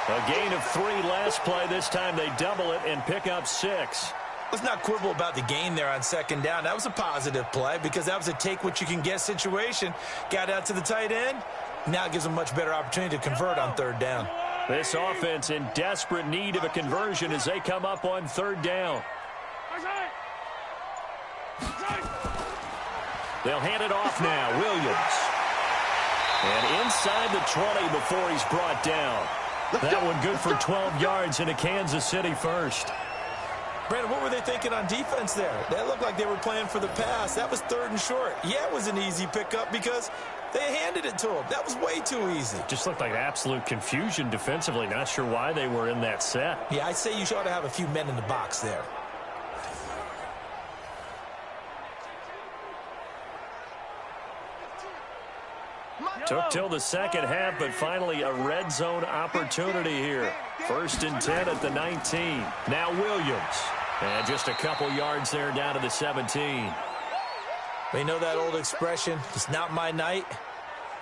A gain of 3 last play. This time they double it and pick up 6. Let's not quibble about the gain there on 2nd down. That was a positive play because that was a take-what-you-can-get situation. Got out to the tight end. Now it gives them a much better opportunity to convert on 3rd down. This offense in desperate need of a conversion as they come up on 3rd down. They'll hand it off now. Williams. And inside the 20 before he's brought down. That one good for 12 yards into Kansas City 1st. Brandon, what were they thinking on defense there? That looked like they were playing for the pass. That was 3rd and short. Yeah, it was an easy pickup because they handed it to him. That was way too easy. Just looked like absolute confusion defensively. Not sure why they were in that set. Yeah, I'd say you ought to have a few men in the box there. Took till the 2nd half, but finally a red zone opportunity here. 1st and 10 at the 19. Now Williams. And just a couple yards there down to the 17. They know that old expression, it's not my night.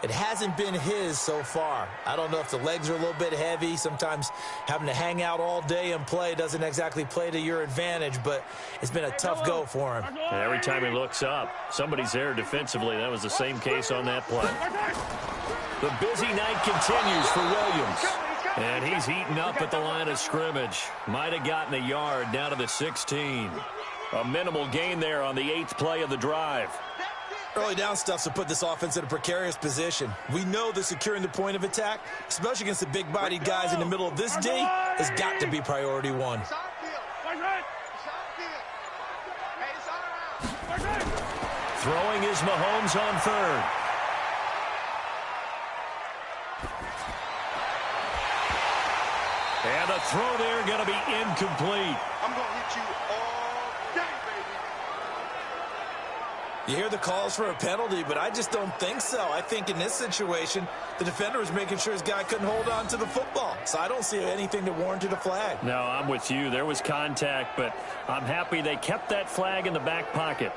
It hasn't been his so far. I don't know if the legs are a little bit heavy. Sometimes having to hang out all day and play doesn't exactly play to your advantage, but it's been a tough go for him. And every time he looks up, somebody's there defensively. That was the same case on that play. The busy night continues for Williams. And he's eaten up at the line of scrimmage. Might have gotten a yard down to the 16. A minimal gain there on the 8th play of the drive. Early down stuff to put this offense in a precarious position. We know that securing the point of attack, especially against the big-bodied guys in the middle of this D, has got to be priority one. Throwing is Mahomes on third. And the throw there going to be incomplete. I'm going to hit you all day, baby. You hear the calls for a penalty, but I just don't think so. I think in this situation, the defender was making sure his guy couldn't hold on to the football. So I don't see anything that warranted a flag. No, I'm with you. There was contact, but I'm happy they kept that flag in the back pocket.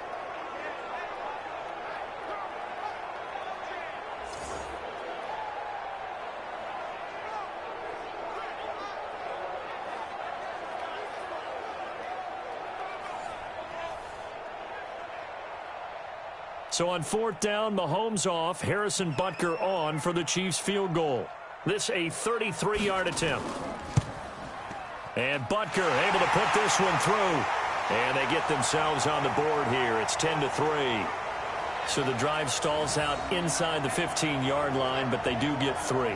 So on 4th down, Mahomes off, Harrison Butker on for the Chiefs field goal. This a 33-yard attempt. And Butker able to put this one through. And they get themselves on the board here. It's 10-3. So the drive stalls out inside the 15-yard line, but they do get 3.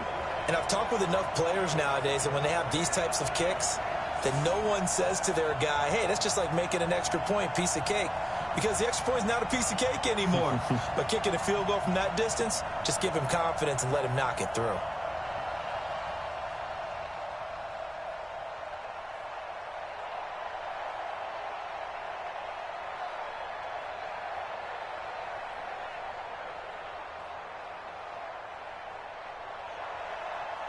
And I've talked with enough players nowadays that when they have these types of kicks, that no one says to their guy, hey, that's just like making an extra point, piece of cake. Because the extra point is not a piece of cake anymore. But kicking a field goal from that distance, just give him confidence and let him knock it through.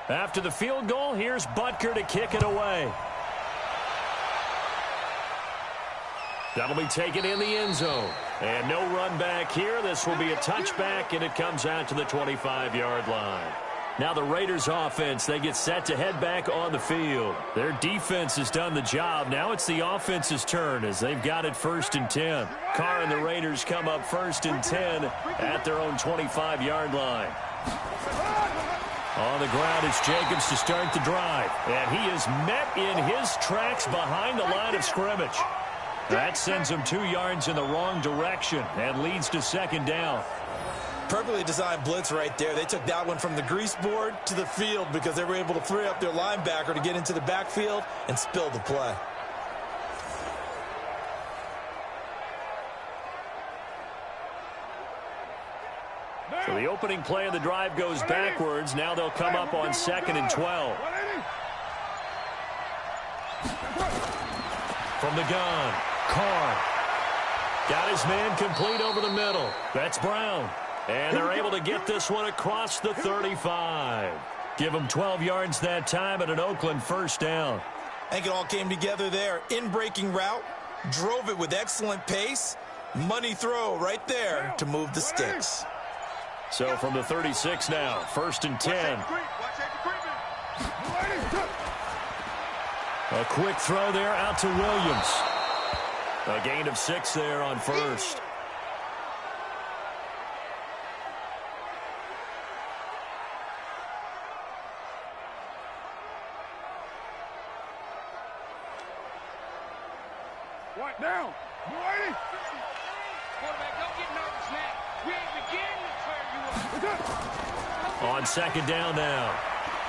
After the field goal, here's Butker to kick it away. That'll be taken in the end zone. And no run back here. This will be a touchback, and it comes out to the 25-yard line. Now the Raiders offense, they get set to head back on the field. Their defense has done the job. Now it's the offense's turn as they've got it 1st and 10. Carr and the Raiders come up 1st and 10 at their own 25-yard line. On the ground, it's Jacobs to start the drive. And he is met in his tracks behind the line of scrimmage. That sends him 2 yards in the wrong direction and leads to 2nd down. Perfectly designed blitz right there. They took that one from the grease board to the field because they were able to free up their linebacker to get into the backfield and spill the play. So the opening play of the drive goes backwards. Now they'll come up on 2nd and 12. From the gun, Carr. Got his man complete over the middle. That's Brown. And they're able to get this one across the 35. Give them 12 yards that time at an Oakland 1st down. I think it all came together there. In-breaking route, drove it with excellent pace. Money throw right there to move the sticks. So from the 36 now, 1st and 10. A quick throw there out to Williams. A gain of 6 there on 1st. What down? Quarterback, don't get nervous now. We ain't beginning to turn you up. On 2nd down now.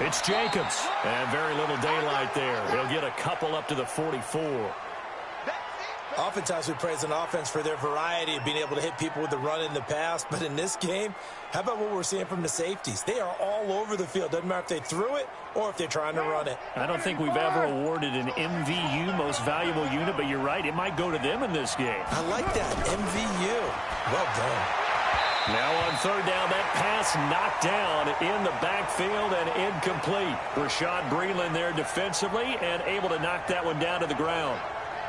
It's Jacobs. And very little daylight there. He'll get a couple up to the 44. Oftentimes we praise an offense for their variety of being able to hit people with the run in the pass. But in this game, how about what we're seeing from the safeties? They are all over the field. Doesn't matter if they threw it or if they're trying to run it. I don't think we've ever awarded an MVU, most valuable unit, but you're right. It might go to them in this game. I like that. MVU. Well done. Now on 3rd down, that pass knocked down in the backfield and incomplete. Rashad Breeland there defensively and able to knock that one down to the ground.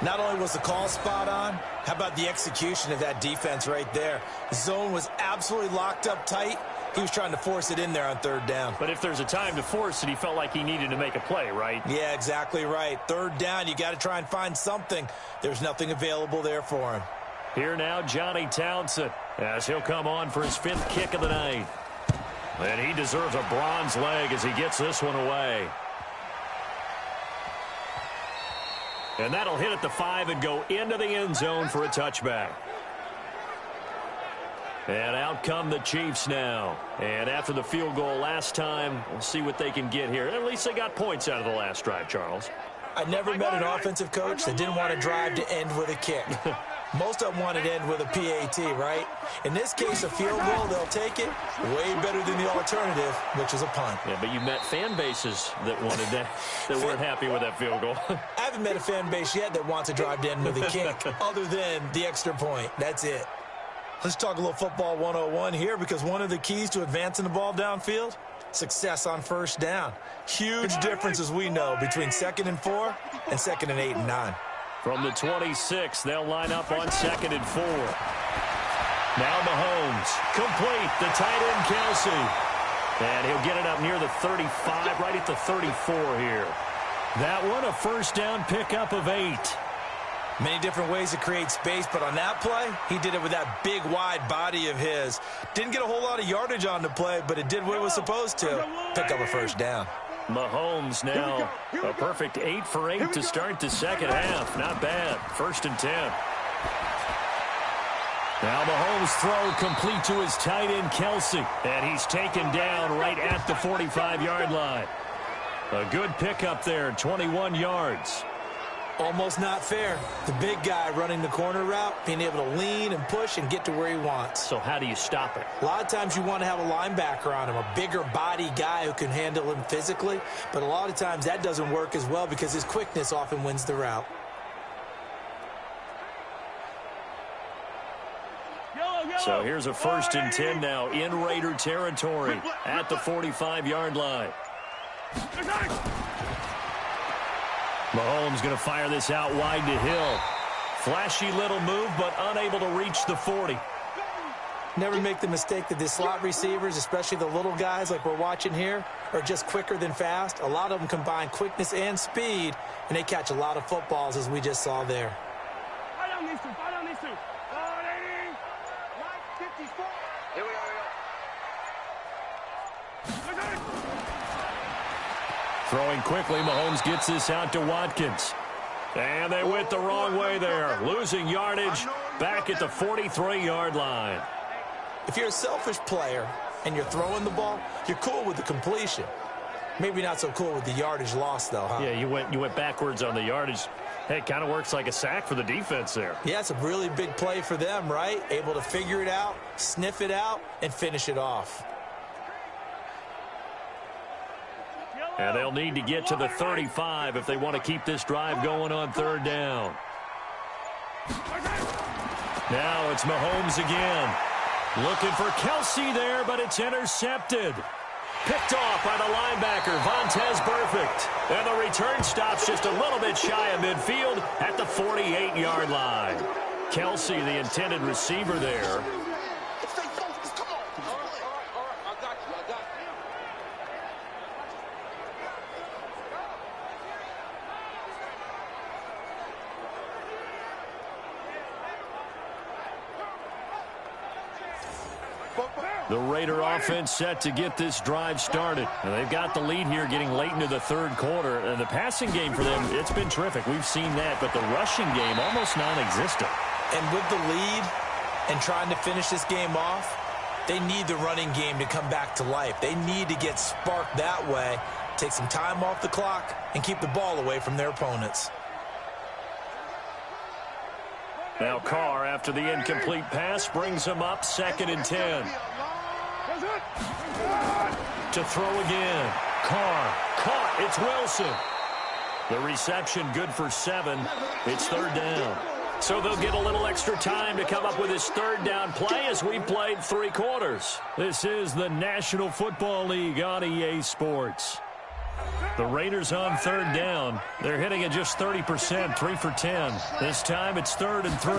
Not only was the call spot on, how about the execution of that defense right there? The zone was absolutely locked up tight, He was trying to force it in there on third down. But if there's a time to force it, he felt like he needed to make a play, right? Yeah, exactly right. Third down, you got to try and find something. There's nothing available there for him. Here now, Johnny Townsend, as he'll come on for his 5th kick of the night. And he deserves a bronze leg as he gets this one away. And that'll hit at the 5 and go into the end zone for a touchback. And out come the Chiefs now. And after the field goal last time, we'll see what they can get here. At least they got points out of the last drive, Charles. I never met an offensive coach that didn't want to drive to end with a kick. Most of them wanted to end with a PAT, right? In this case, a field goal, they'll take it. Way better than the alternative, which is a punt. Yeah, but you met fan bases that wanted that, that weren't happy with that field goal. I haven't met a fan base yet that wants to drive to end with a kick, other than the extra point. That's it. Let's talk a little football 101 here, because one of the keys to advancing the ball downfield, success on first down. Huge difference, as we know, between 2nd and 4 and 2nd and 8 and 9. From the 26, they'll line up on 2nd and 4. Now Mahomes, complete, the tight end Kelsey. And he'll get it up near the 35, right at the 34 here. That one, a first down pickup of 8. Many different ways to create space, but on that play, he did it with that big, wide body of his. Didn't get a whole lot of yardage on the play, but it did what it was supposed to. Pick up a first down. Mahomes now a perfect 8 for 8 to start the second half. Not bad. 1st and 10. Now Mahomes throw complete to his tight end Kelsey. And he's taken down right at the 45-yard line. A good pickup there, 21 yards. Almost not fair. The big guy running the corner route, being able to lean and push and get to where he wants. So how do you stop it? A lot of times you want to have a linebacker on him, a bigger body guy who can handle him physically. But a lot of times that doesn't work as well because his quickness often wins the route. So here's a 1st and 10 now in Raider territory at the 45-yard line. Mahomes going to fire this out wide to Hill. Flashy little move, but unable to reach the 40. Never make the mistake that the slot receivers, especially the little guys like we're watching here, are just quicker than fast. A lot of them combine quickness and speed, and they catch a lot of footballs, as we just saw there. Here we go. Throwing quickly, Mahomes gets this out to Watkins. And they went the wrong way there. Losing yardage back at the 43-yard line. If you're a selfish player and you're throwing the ball, you're cool with the completion. Maybe not so cool with the yardage loss, though, huh? Yeah, you went backwards on the yardage. Hey, it kind of works like a sack for the defense there. Yeah, it's a really big play for them, right? Able to figure it out, sniff it out, and finish it off. And they'll need to get to the 35 if they want to keep this drive going on 3rd down. Now it's Mahomes again. Looking for Kelsey there, but it's intercepted. Picked off by the linebacker, Vontaze Burfict. And the return stops just a little bit shy of midfield at the 48-yard line. Kelsey, the intended receiver there. The Raider offense set to get this drive started. And they've got the lead here getting late into the 3rd quarter. And the passing game for them, it's been terrific. We've seen that, but the rushing game almost non-existent. And with the lead and trying to finish this game off, they need the running game to come back to life. They need to get sparked that way, take some time off the clock, and keep the ball away from their opponents. Now Carr, after the incomplete pass, brings him up 2nd and 10. To throw again. Carr caught. It's Wilson. The reception good for 7. It's 3rd down. So they'll get a little extra time to come up with his 3rd down play as we played 3 quarters. This is the National Football League on EA Sports. The Raiders on 3rd down. They're hitting at just 30%, 3 for 10. This time it's 3rd and 3.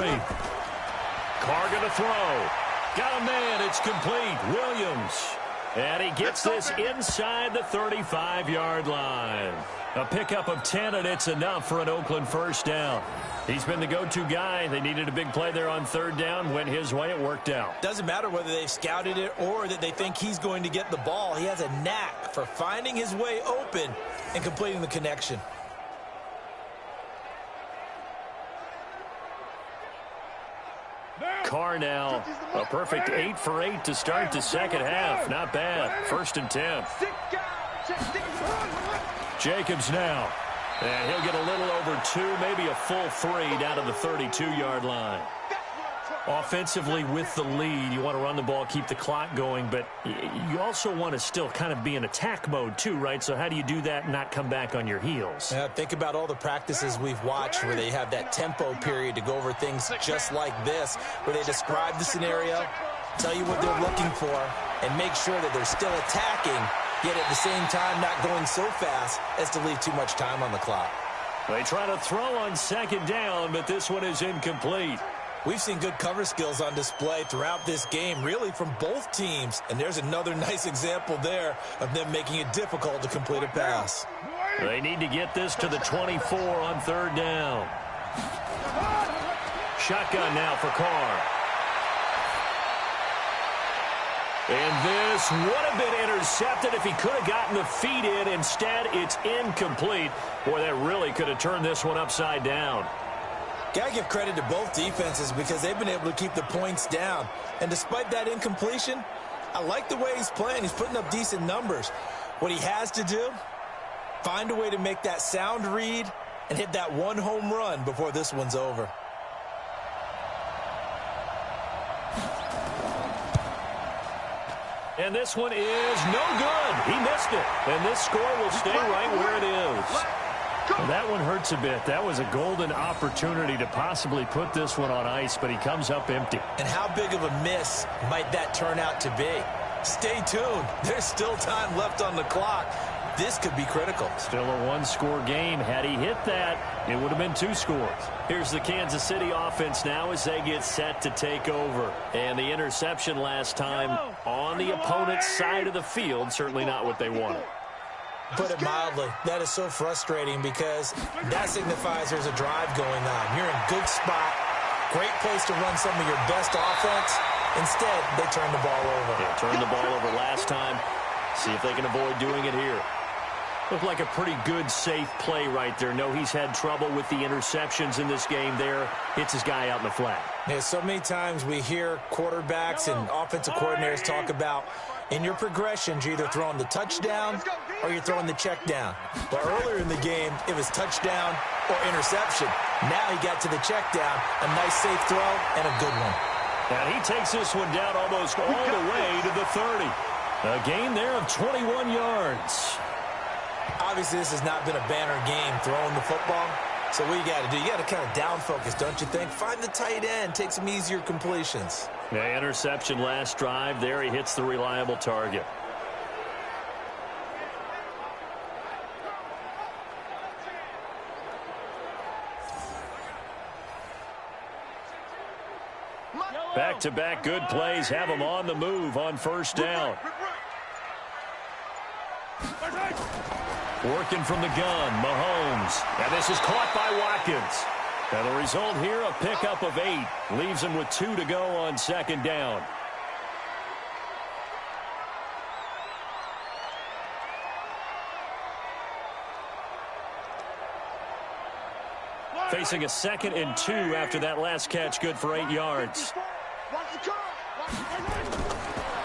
Carr going to throw. Got a man. It's complete. Williams. And he gets this inside the 35-yard line. A pickup of 10, and it's enough for an Oakland first down. He's been the go-to guy. They needed a big play there on third down. Went his way. It worked out. Doesn't matter whether they've scouted it or that they think he's going to get the ball. He has a knack for finding his way open and completing the connection. Carr now, a perfect 8 for 8 to start the second half. Not bad. 1st and 10. Jacobs now. And he'll get a little over 2, maybe a full 3 down to the 32-yard line. Offensively with the lead, you want to run the ball, keep the clock going, but you also want to still kind of be in attack mode too, right? So how do you do that and not come back on your heels? Think about all the practices we've watched where they have that tempo period to go over things just like this, where they describe the scenario, tell you what they're looking for, and make sure that they're still attacking, yet at the same time not going so fast as to leave too much time on the clock. They try to throw on second down, but this one is incomplete. We've seen good cover skills on display throughout this game, really from both teams. And there's another nice example there of them making it difficult to complete a pass. They need to get this to the 24 on third down. Shotgun now for Carr. And this would have been intercepted if he could have gotten the feet in. Instead, it's incomplete. Boy, that really could have turned this one upside down. Got to give credit to both defenses because they've been able to keep the points down. And despite that incompletion, I like the way he's playing. He's putting up decent numbers. What he has to do, find a way to make that sound read and hit that one home run before this one's over. And this one is no good. He missed it. And this score will stay right where it is. Well, that one hurts a bit. That was a golden opportunity to possibly put this one on ice, but he comes up empty. And how big of a miss might that turn out to be? Stay tuned. There's still time left on the clock. This could be critical. Still a one-score game. Had he hit that, it would have been 2 scores. Here's the Kansas City offense now as they get set to take over. And the interception last time on the opponent's side of the field, certainly not what they wanted. Put it mildly, that is so frustrating because that signifies there's a drive going on. You're in a good spot, great place to run some of your best offense. Instead, they turn the ball over. Yeah, turned the ball over last time. See if they can avoid doing it here. Looked like a pretty good, safe play right there. No, he's had trouble with the interceptions in this game there. Hits his guy out in the flat. Yeah, so many times we hear quarterbacks and offensive coordinators talk about in your progressions, you're either throwing the touchdown or you're throwing the check down. But earlier in the game, it was touchdown or interception. Now he got to the check down, a nice safe throw, and a good one. And he takes this one down almost all the way to the 30. A gain there of 21 yards. Obviously, this has not been a banner game throwing the football. So what you got to do, you got to kind of down focus, don't you think? Find the tight end, take some easier completions. Yeah, interception last drive. There he hits the reliable target. Back-to-back good plays have him on the move on first down. Working from the gun, Mahomes. And this is caught by Watkins. And the result here, a pickup of 8. Leaves him with 2 to go on second down. Facing a 2nd and 2 after that last catch, good for 8 yards.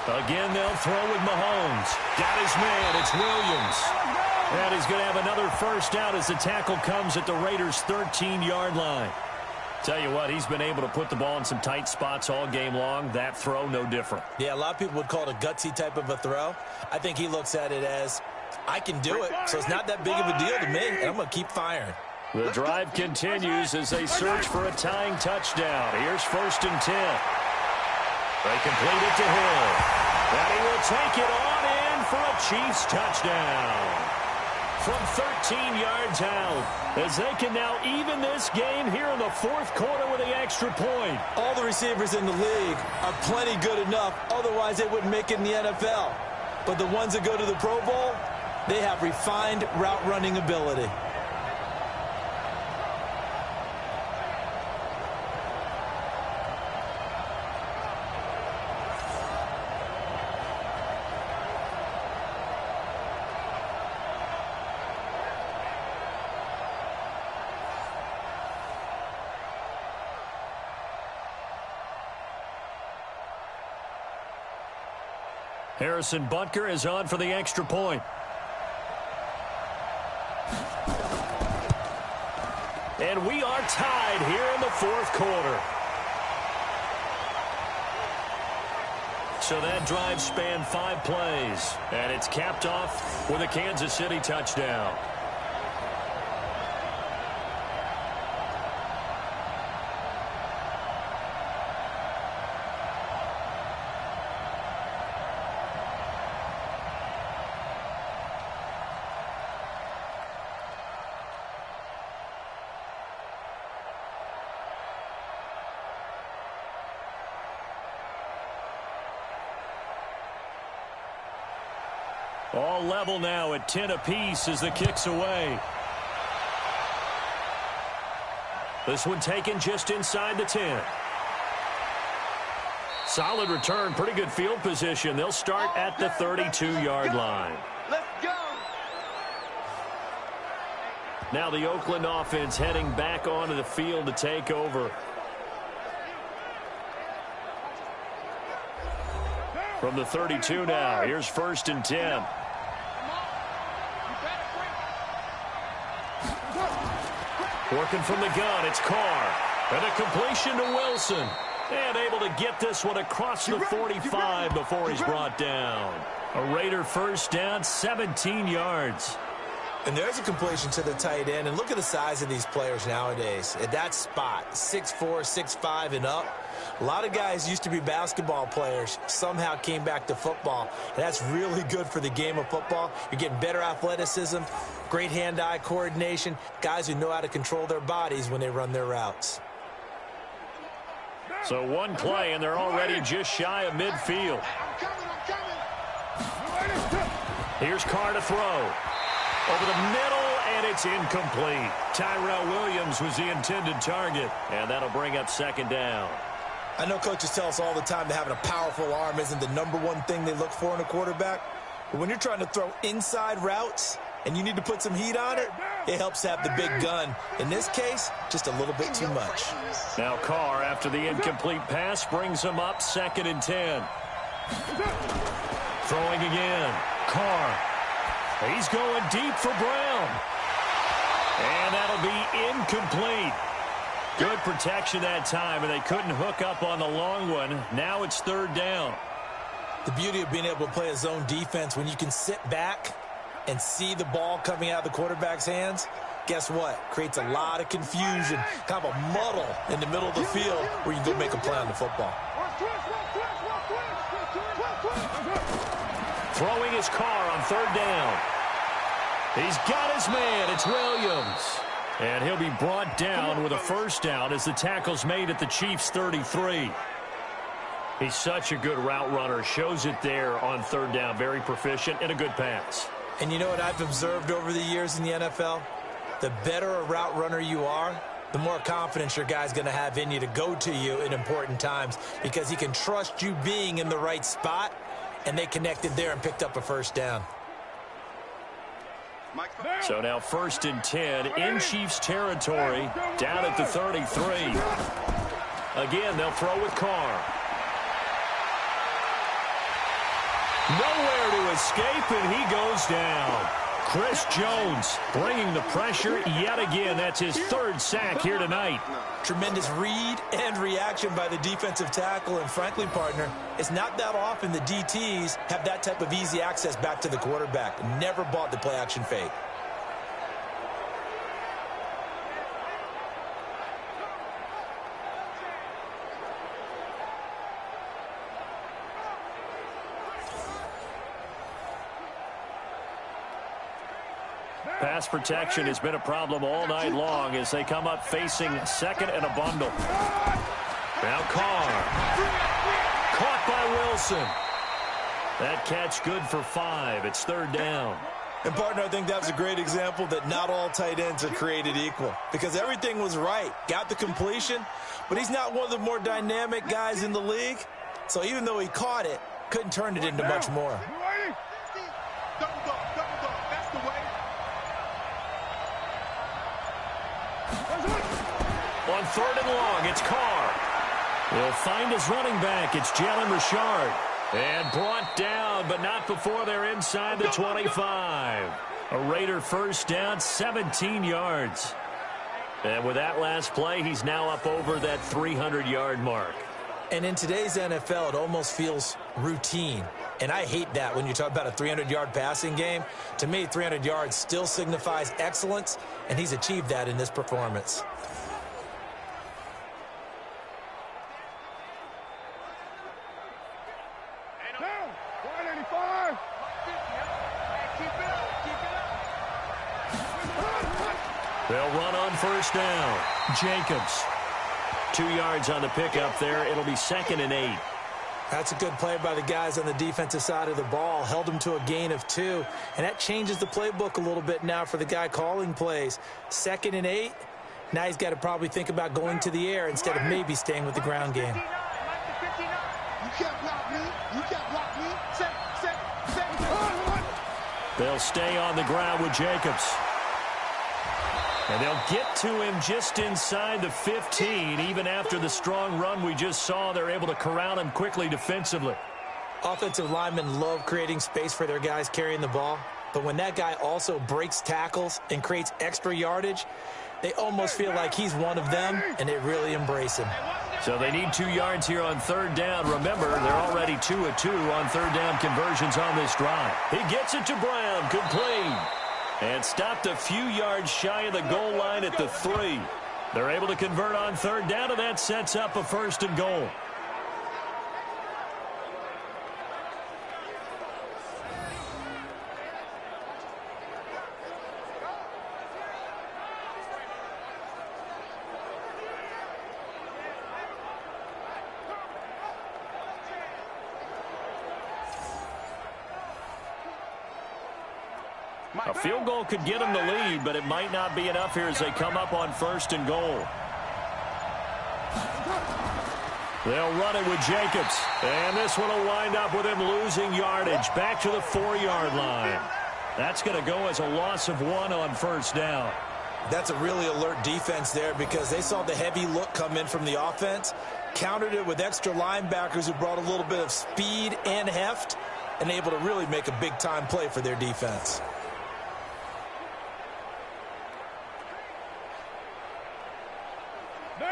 Again, they'll throw with Mahomes. Got his man, it's Williams. And he's going to have another first down as the tackle comes at the Raiders' 13-yard line. Tell you what, he's been able to put the ball in some tight spots all game long. That throw, no different. Yeah, a lot of people would call it a gutsy type of a throw. I think he looks at it as, I can do it, so it's not that big of a deal to me, and I'm going to keep firing. The drive continues as they search for a tying touchdown. Here's 1st and 10. They complete it to Hill. And he will take it on in for a Chiefs touchdown. From 13 yards out, as they can now even this game here in the 4th quarter with the extra point. All the receivers in the league are plenty good enough, otherwise they wouldn't make it in the NFL. But the ones that go to the Pro Bowl, they have refined route running ability. Harrison Butker is on for the extra point. And we are tied here in the fourth quarter. So that drive spanned 5 plays. And it's capped off with a Kansas City touchdown. All level now at 10 apiece as the kick's away. This one taken just inside the 10. Solid return, pretty good field position. They'll start at the 32-yard line. Let's go. Now the Oakland offense heading back onto the field to take over. From the 32 now, here's 1st and 10. Working from the gun, it's Carr. And a completion to Wilson. And able to get this one across the 45 before he's brought down. A Raider first down, 17 yards. And there's a completion to the tight end. And look at the size of these players nowadays. At that spot, 6'4", 6'5", and up. A lot of guys used to be basketball players, somehow came back to football. And that's really good for the game of football. You're getting better athleticism, great hand-eye coordination, guys who know how to control their bodies when they run their routes. So one play, and they're already just shy of midfield. Here's Carr to throw. Over the middle, and it's incomplete. Tyrell Williams was the intended target, and that'll bring up 2nd down. I know coaches tell us all the time that having a powerful arm isn't the #1 thing they look for in a quarterback. But when you're trying to throw inside routes and you need to put some heat on it, it helps to have the big gun. In this case, just a little bit too much. Now Carr, after the incomplete pass, brings him up 2nd and 10. Throwing again. Carr. He's going deep for Brown. And that'll be incomplete. Good protection that time, and they couldn't hook up on the long one. Now it's 3rd down. The beauty of being able to play a zone defense when you can sit back and see the ball coming out of the quarterback's hands, guess what? Creates a lot of confusion, kind of a muddle in the middle of the field where you can go make a play on the football. Throwing his Carr on 3rd down. He's got his man. It's Williams. And he'll be brought down with a 1st down as the tackle's made at the Chiefs' 33. He's such a good route runner. Shows it there on 3rd down. Very proficient and a good pass. And you know what I've observed over the years in the NFL? The better a route runner you are, the more confidence your guy's going to have in you to go to you in important times because he can trust you being in the right spot, and they connected there and picked up a 1st down. So now 1st and 10 in Chiefs territory, down at the 33. Again, they'll throw with Carr. Nowhere to escape, and he goes down. Chris Jones bringing the pressure yet again. That's his 3rd sack here tonight. Tremendous read and reaction by the defensive tackle, and frankly, partner, it's not that often the DTs have that type of easy access back to the quarterback. Never bought the play-action fake. Pass protection has been a problem all night long as they come up facing 2nd and a bundle. Now Carr. Caught by Wilson. That catch good for 5. It's 3rd down. And, partner, I think that's a great example that not all tight ends are created equal because everything was right. Got the completion, but he's not one of the more dynamic guys in the league. So even though he caught it, couldn't turn it into much more. Double dog. That's the way. On 3rd and long, it's Carr. He'll find his running back. It's Jalen Richard. And brought down, but not before they're inside the 25. A Raider first down, 17 yards. And with that last play, he's now up over that 300-yard mark. And in today's NFL, it almost feels routine. And I hate that when you talk about a 300-yard passing game. To me, 300 yards still signifies excellence, and he's achieved that in this performance. Down. 185. They'll run on first down. Jacobs. 2 yards on the pickup there. It'll be 2nd and 8. That's a good play by the guys on the defensive side of the ball. Held him to a gain of 2. And that changes the playbook a little bit now for the guy calling plays. 2nd and 8. Now he's got to probably think about going to the air instead of maybe staying with the ground game. You can't block me. You can't block me. Set. They'll stay on the ground with Jacobs. And they'll get to him just inside the 15. Even after the strong run we just saw, they're able to corral him quickly defensively. Offensive linemen love creating space for their guys carrying the ball. But when that guy also breaks tackles and creates extra yardage, they almost feel like he's one of them, and they really embrace him. So they need 2 yards here on 3rd down. Remember, they're already 2 of 2 on 3rd down conversions on this drive. He gets it to Brown, complete. And stopped a few yards shy of the goal line at the 3. They're able to convert on 3rd down, and that sets up a 1st and goal. A field goal could get them the lead, but it might not be enough here as they come up on 1st and goal. They'll run it with Jacobs. And this one will wind up with him losing yardage back to the 4-yard line. That's going to go as a loss of 1 on 1st down. That's a really alert defense there because they saw the heavy look come in from the offense, countered it with extra linebackers who brought a little bit of speed and heft, and able to really make a big-time play for their defense.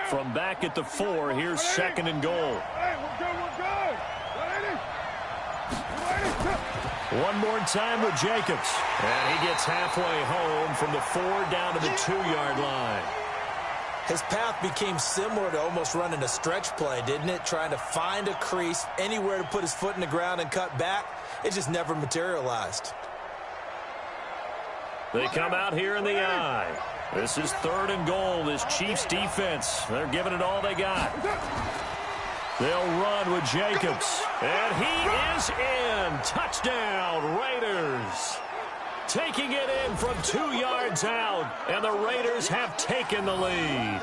From back at the 4, here's 2nd and goal. Hey, we're good. One more time with Jacobs. And he gets halfway home from the 4 down to the 2-yard line. His path became similar to almost running a stretch play, didn't it? Trying to find a crease, anywhere to put his foot in the ground and cut back. It just never materialized. They come out here in the eye. This is 3rd and goal. This Chiefs defense, they're giving it all they got. They'll run with Jacobs. And he is in. Touchdown, Raiders. Taking it in from 2 yards out. And the Raiders have taken the lead.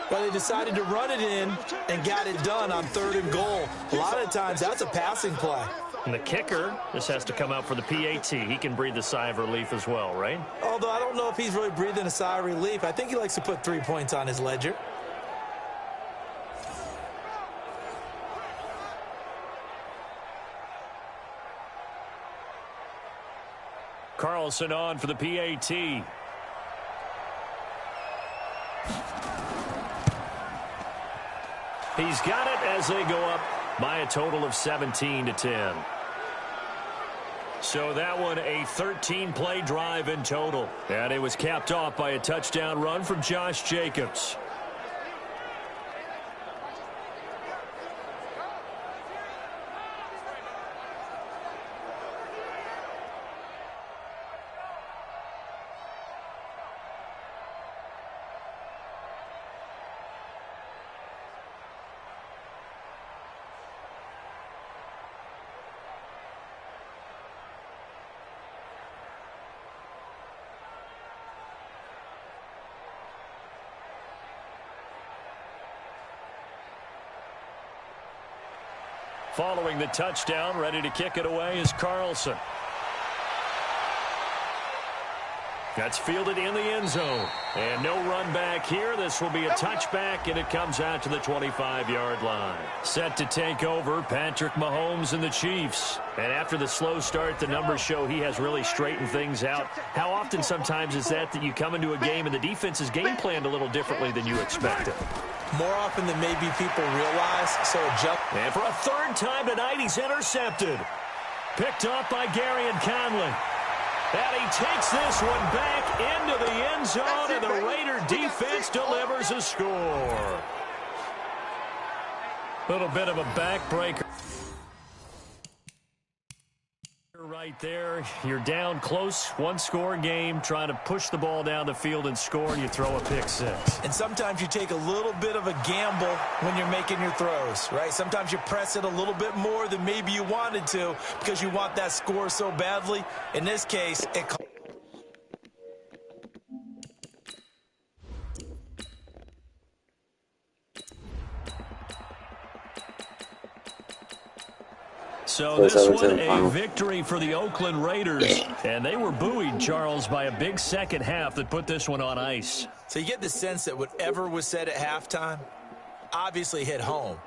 Well, they decided to run it in and got it done on 3rd and goal. A lot of times, that's a passing play. And the kicker, this has to come out for the PAT. He can breathe a sigh of relief as well, right? Although I don't know if he's really breathing a sigh of relief. I think he likes to put 3 points on his ledger. Carlson on for the PAT. He's got it as they go up by a total of 17-10. So that one a 13-play drive in total. And it was capped off by a touchdown run from Josh Jacobs. Following the touchdown, ready to kick it away is Carlson. That's fielded in the end zone. And no run back here. This will be a touchback, and it comes out to the 25-yard line. Set to take over, Patrick Mahomes and the Chiefs. And after the slow start, the numbers show he has really straightened things out. How often sometimes is that you come into a game and the defense is game planned a little differently than you expected? More often than maybe people realize, so adjust. And for a third time tonight, he's intercepted. Picked off by Gary and Conley. And he takes this one back into the end zone, and the Raider defense delivers a score. Little bit of a backbreaker right there. You're down close, one-score game, trying to push the ball down the field and score, and you throw a pick six. And sometimes you take a little bit of a gamble when you're making your throws, right? Sometimes you press it a little bit more than maybe you wanted to because you want that score so badly. In this case, it... So this one, a victory for the Oakland Raiders. And they were buoyed, Charles, by a big second half that put this one on ice. So you get the sense that whatever was said at halftime obviously hit home.